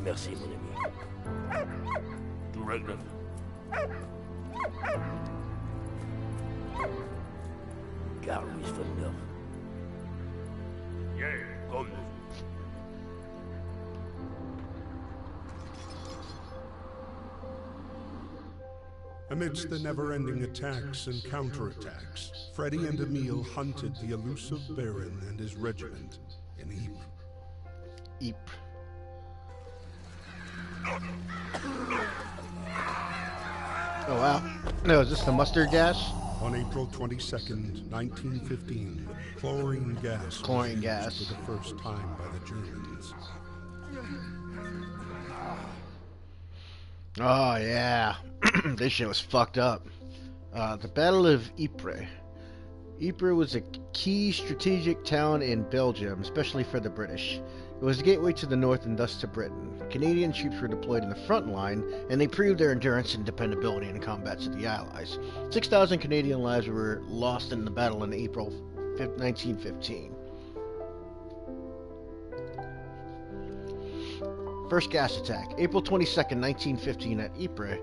Merci, mon ami. Du regnet. Car Louis Villeneuve. Yeah, comme. Amidst the never-ending attacks and counterattacks, Freddy and Emile hunted the elusive Baron and his regiment in Ypres. Ypres. Oh wow. No, is this the mustard gas? On April 22nd, 1915, chlorine gas was used for the first time by the Germans. Oh yeah. This shit was fucked up. The Battle of Ypres. Ypres was a key strategic town in Belgium, especially for the British. It was the gateway to the north and thus to Britain. Canadian troops were deployed in the front line, and they proved their endurance and dependability in combat to the Allies. 6,000 Canadian lives were lost in the battle in April 1915. First gas attack. April 22nd, 1915 at Ypres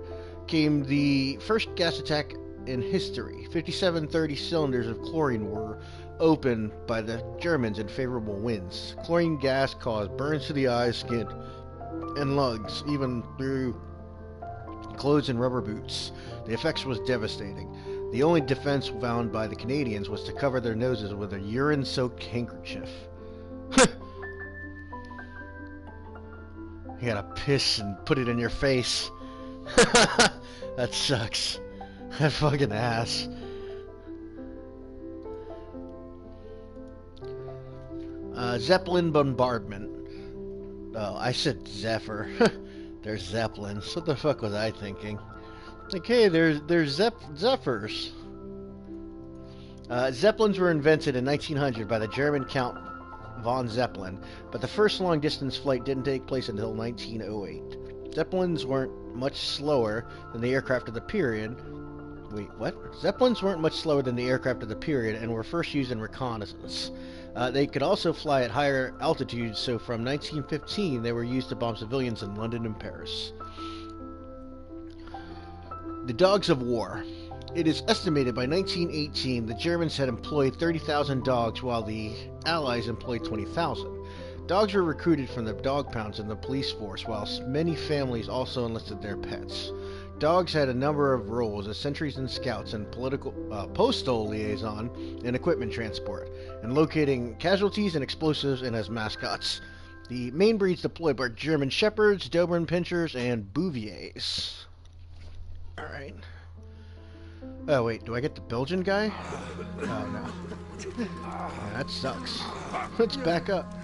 came the first gas attack in history. 5730 cylinders of chlorine were opened by the Germans in favorable winds. Chlorine gas caused burns to the eyes, skin, and lungs, even through clothes and rubber boots. The effects was devastating. The only defense found by the Canadians was to cover their noses with a urine-soaked handkerchief. You gotta piss and put it in your face. That sucks. That fucking ass. Zeppelin bombardment. Oh, I said Zephyr. There's Zeppelins. What the fuck was I thinking? Like, hey, there's Zephyrs. Zeppelins were invented in 1900 by the German Count von Zeppelin, but the first long-distance flight didn't take place until 1908. Zeppelins weren't much slower than the aircraft of the period. Wait, what? Zeppelins weren't much slower than the aircraft of the period and were first used in reconnaissance. They could also fly at higher altitudes, so from 1915 they were used to bomb civilians in London and Paris. The Dogs of War. It is estimated by 1918 the Germans had employed 30,000 dogs while the Allies employed 20,000. Dogs were recruited from the dog pounds in the police force, while many families also enlisted their pets. Dogs had a number of roles as sentries and scouts and postal liaison and equipment transport, and locating casualties and explosives, and as mascots. The main breeds deployed were German Shepherds, Doberman Pinschers, and Bouviers. Alright. Oh wait, do I get the Belgian guy? Oh no. Yeah, that sucks. Let's back up.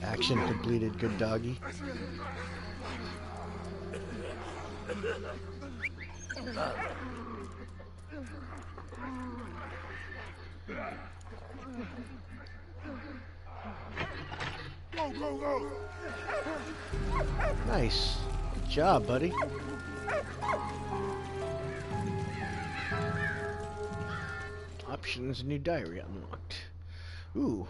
Action completed, good doggy. Go, go, go! Nice. Good job, buddy. Options, new diary unlocked. Ooh.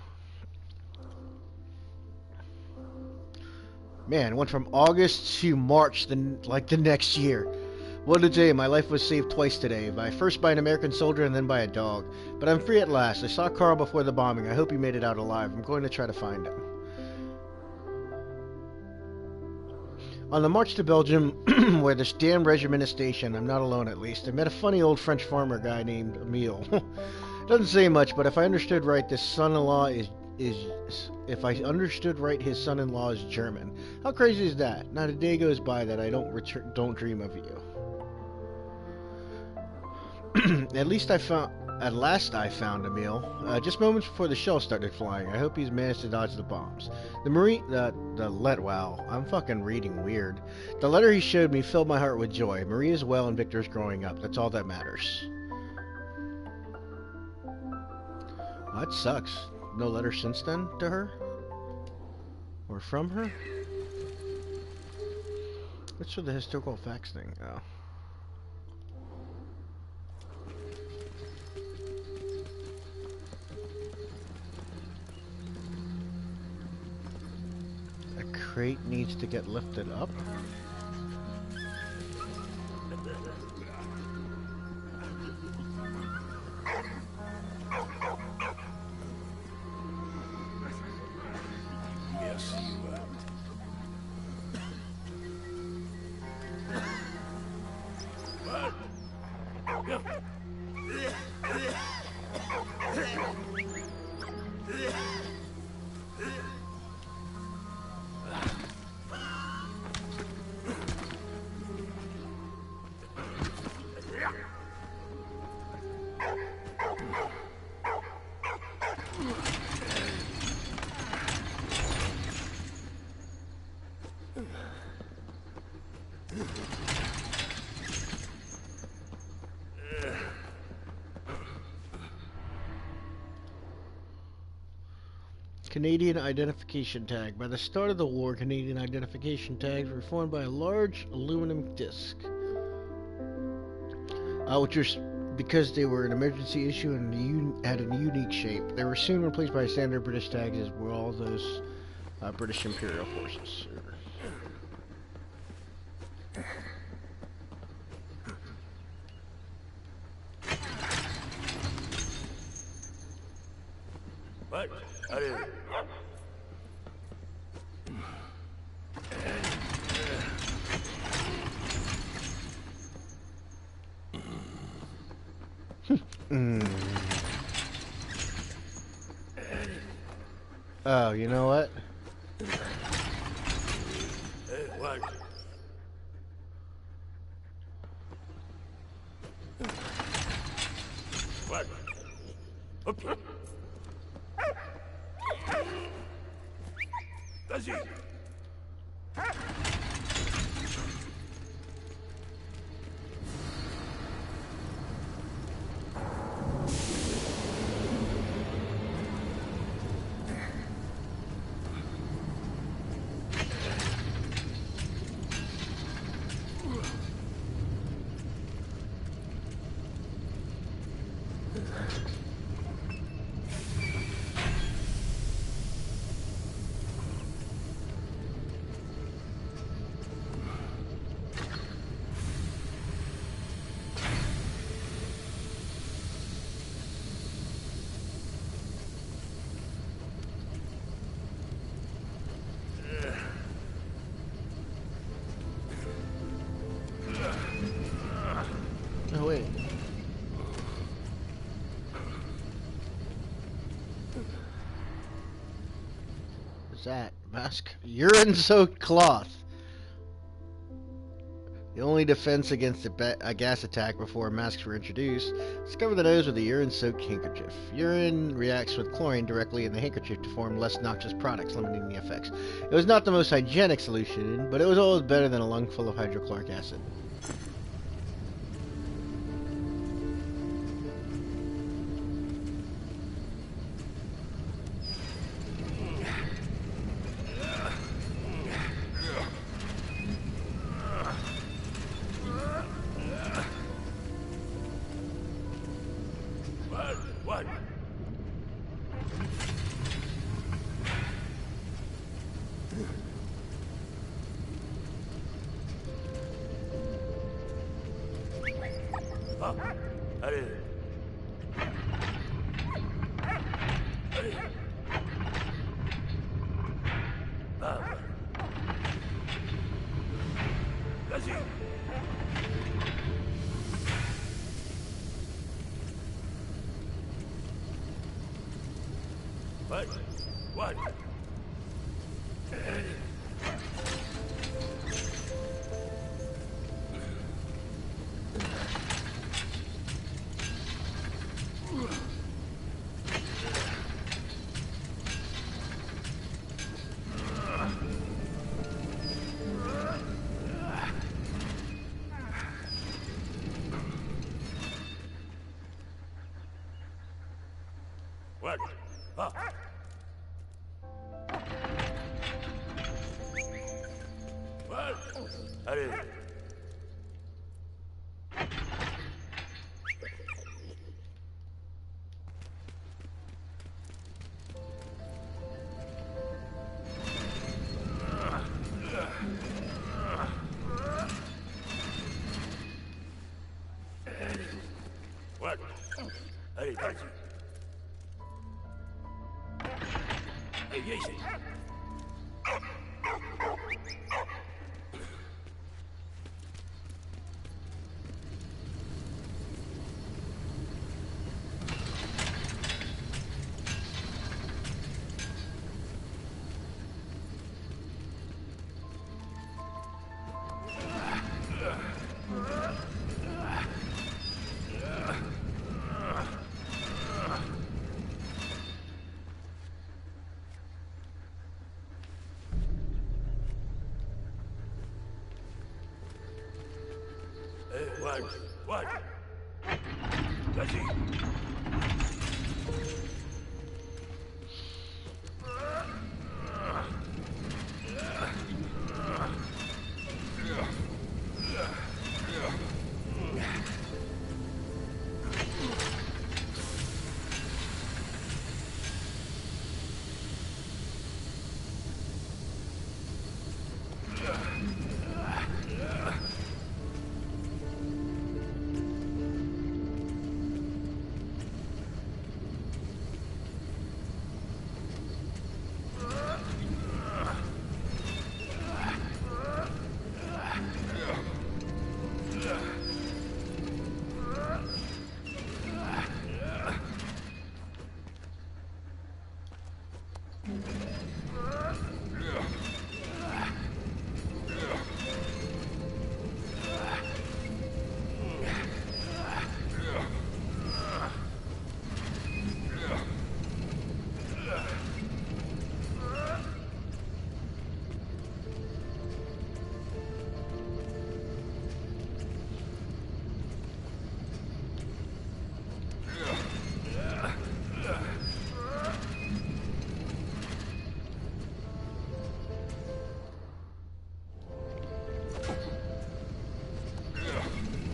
Man, went from August to March, the next year. What a day. My life was saved twice today. First by an American soldier and then by a dog. But I'm free at last. I saw Carl before the bombing. I hope he made it out alive. I'm going to try to find him. On the march to Belgium, where this damn regiment is stationed, I'm not alone at least. I met a funny old French farmer guy named Emile. Doesn't say much, but if I understood right, this son-in-law if I understood right, his son-in-law is German. How crazy is that? Not a day goes by that I don't dream of you. At last I found Emile. Just moments before the shells started flying. I hope he's managed to dodge the bombs. Wow, I'm fucking reading weird. The letter he showed me filled my heart with joy. Marie is well and Victor's growing up. That's all that matters. Well, that sucks. No letter since then to her? Or from her? What's for the historical facts thing? Oh. A crate needs to get lifted up. Canadian identification tag. By the start of the war, Canadian identification tags were formed by a large aluminum disc, which was because they were an emergency issue and had a unique shape. They were soon replaced by standard British tags, as were all those British Imperial forces. What? Oh, you know what? What? What? Okay. Does he? Oh, wait. What's that? Mask? Urine-soaked cloth. The only defense against a gas attack before masks were introduced is to cover the nose with a urine-soaked handkerchief. Urine reacts with chlorine directly in the handkerchief to form less noxious products, limiting the effects. It was not the most hygienic solution, but it was always better than a lung full of hydrochloric acid. What? Huh? Does he? What? What? What? Huh? What? Allez. What? Allez, vas-y. Allez, viens ici. What? Vas-y.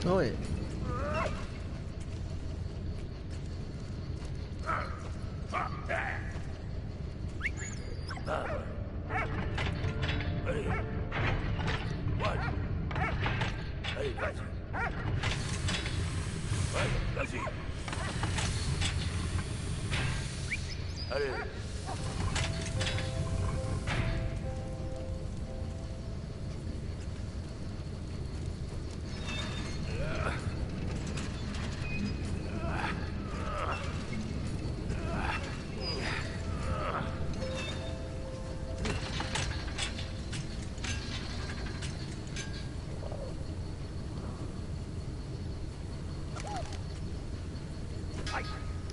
Oh wait.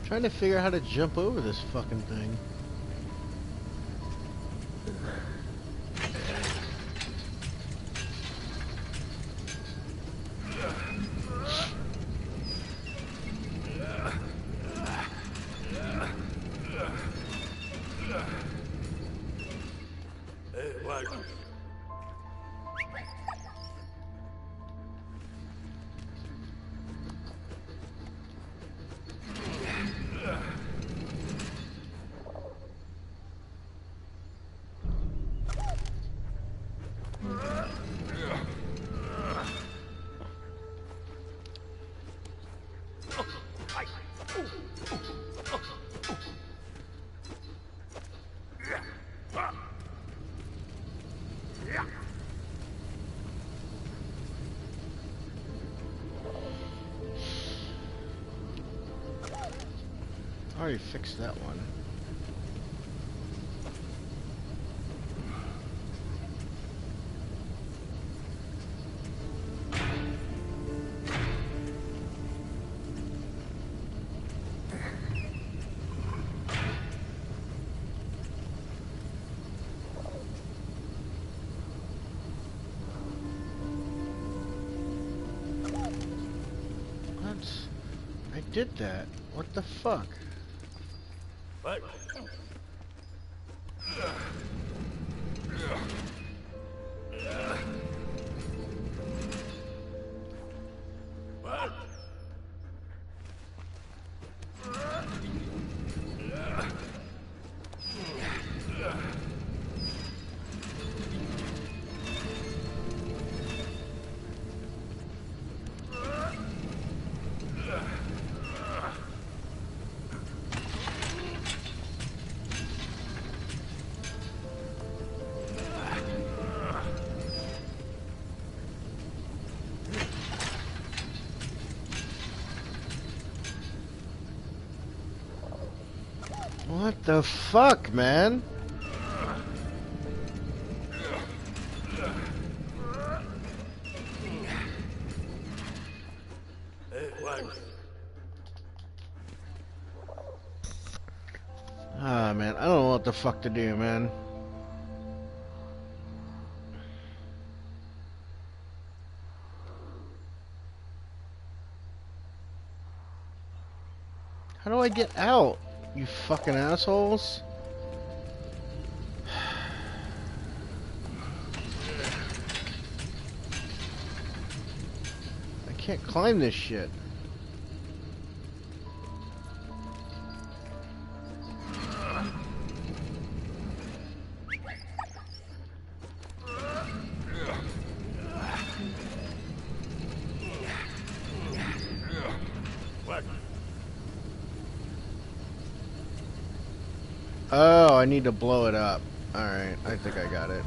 Trying to figure out how to jump over this fucking thing. I already fixed that one. What? I did that. What the fuck? What? What the fuck, man? Ah, man, I don't know what the fuck to do, man. How do I get out? You fucking assholes. I can't climb this shit. Oh, I need to blow it up. Alright, I think I got it.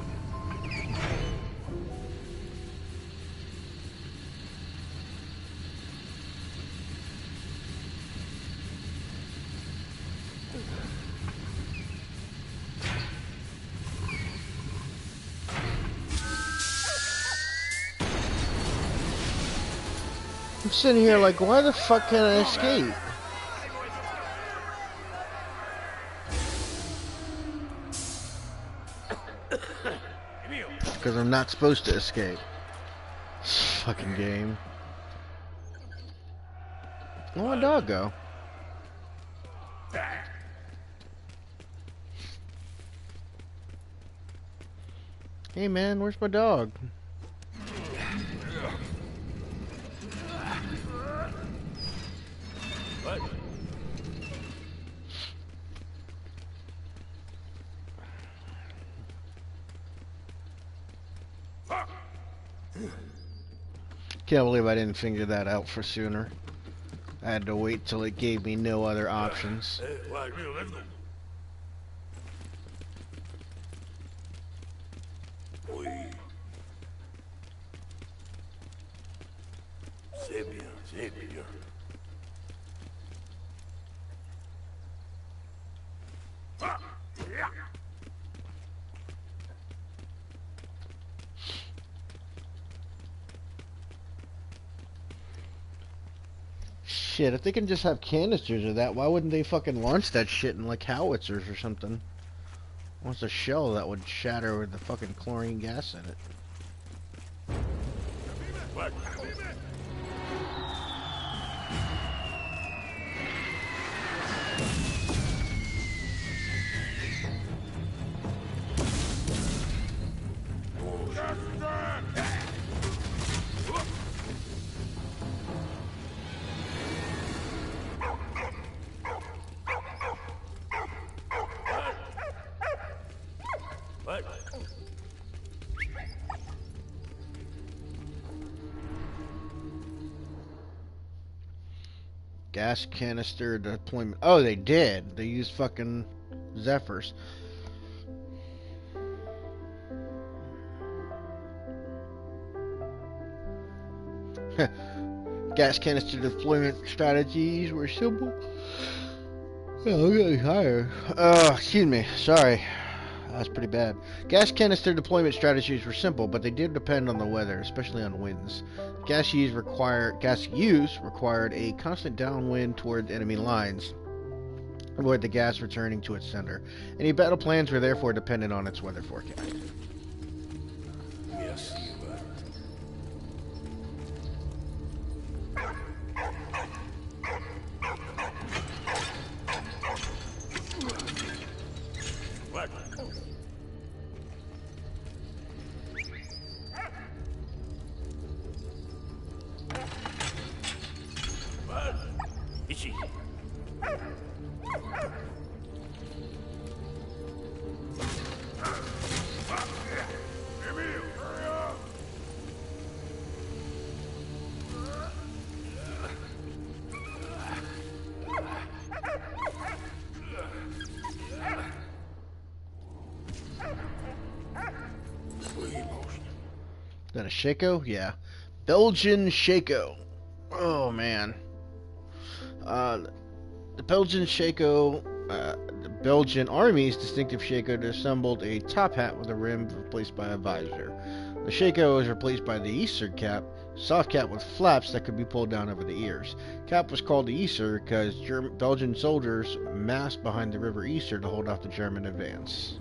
I'm sitting here like, why the fuck can't I escape? Because I'm not supposed to escape. This fucking game. Where'd my dog go? Hey man, where's my dog? What? Can't believe I didn't figure that out for sooner. I had to wait till it gave me no other options. Shit, if they can just have canisters of that, why wouldn't they fucking launch that shit in like howitzers or something? What's a shell that would shatter with the fucking chlorine gas in it? What? Gas canister deployment. Oh, they did. They used fucking Zephyrs. Gas canister deployment strategies were simple. Oh, I'm getting tired. Excuse me. Sorry. That's pretty bad. Gas canister deployment strategies were simple, but they did depend on the weather, especially on winds. Gas use required a constant downwind toward enemy lines, avoid the gas returning to its center. Any battle plans were therefore dependent on its weather forecast. Yes. What? Ichi. Is that a Shako? Yeah. Belgian Shako. Oh, man. The Belgian Shako The Belgian Army's distinctive shako assembled a top hat with a rim replaced by a visor. The shako was replaced by the Easter cap, soft cap with flaps that could be pulled down over the ears. Cap was called the Easter because Belgian soldiers massed behind the River Easter to hold off the German advance.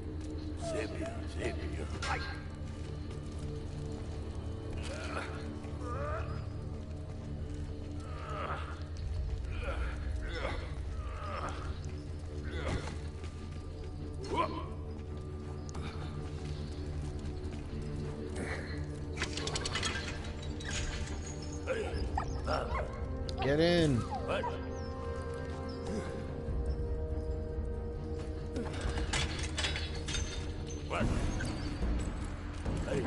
Get in. What? What? Hey,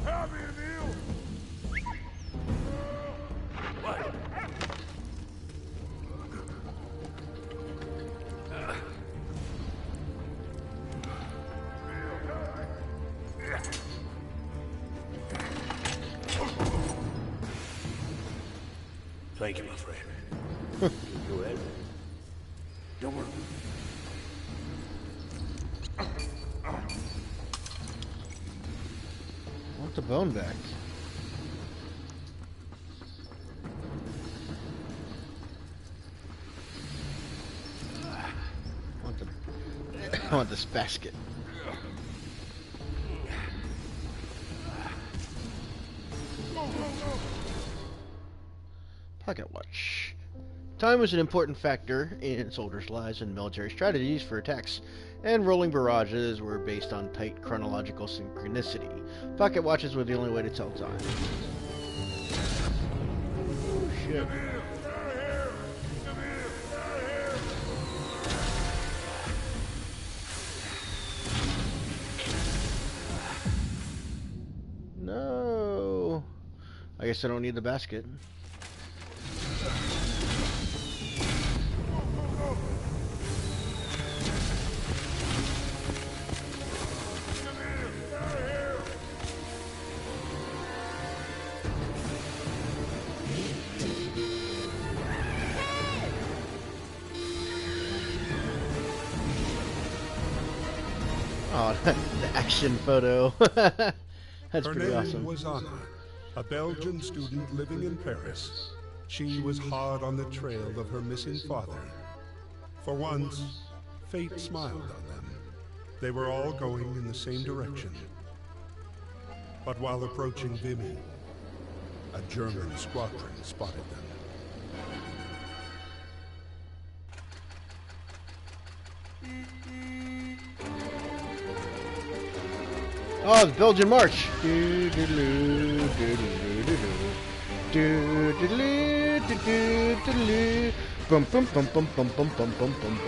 have you, Neil? What? Thank you, my friend. Go ahead. Don't worry. I want the bone back. I want this basket. Pocket watch. Time was an important factor in soldiers' lives and military strategies for attacks, and rolling barrages were based on tight chronological synchronicity. Pocket watches were the only way to tell time. Oh, shit. No. I guess I don't need the basket. Oh, the action photo. That's Her pretty name awesome. was Anna, a Belgian student living in Paris. She was hard on the trail of her missing father. For once, fate smiled on them. They were all going in the same direction. But while approaching Vimy, a German squadron spotted them. Oh, the Belgian March. Bum bum bum bum bum bum bum bum bum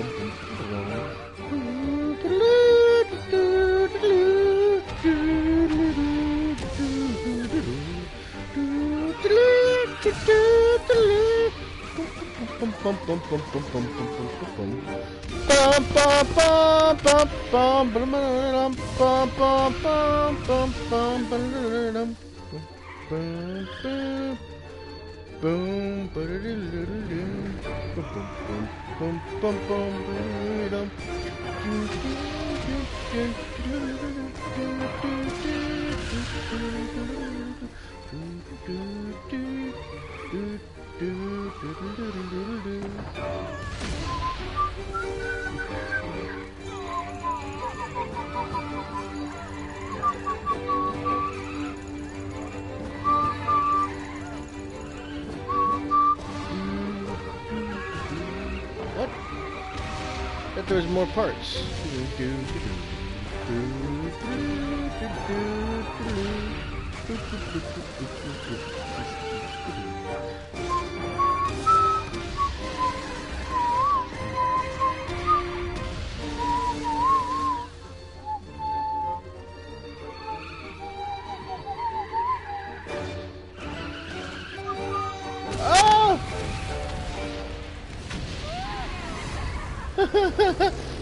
What? That there's more parts.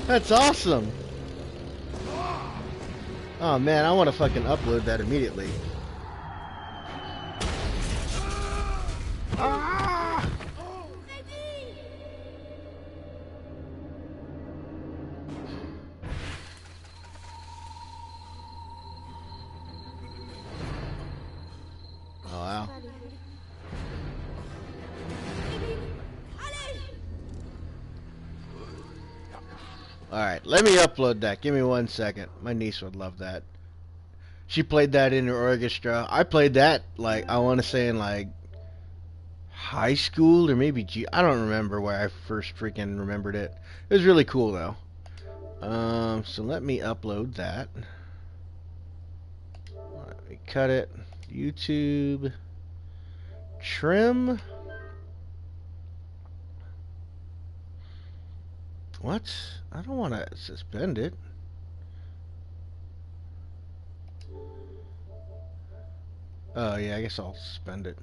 That's awesome. Oh man, I want to fucking upload that immediately. Alright, let me upload that. Give me 1 second. My niece would love that. She played that in her orchestra. I played that, like, I want to say in, like, high school or maybe I don't remember where I first freaking remembered it. It was really cool, though. So let me upload that. Let me cut it. YouTube. Trim. What? I don't want to suspend it. Oh, yeah, I guess I'll suspend it.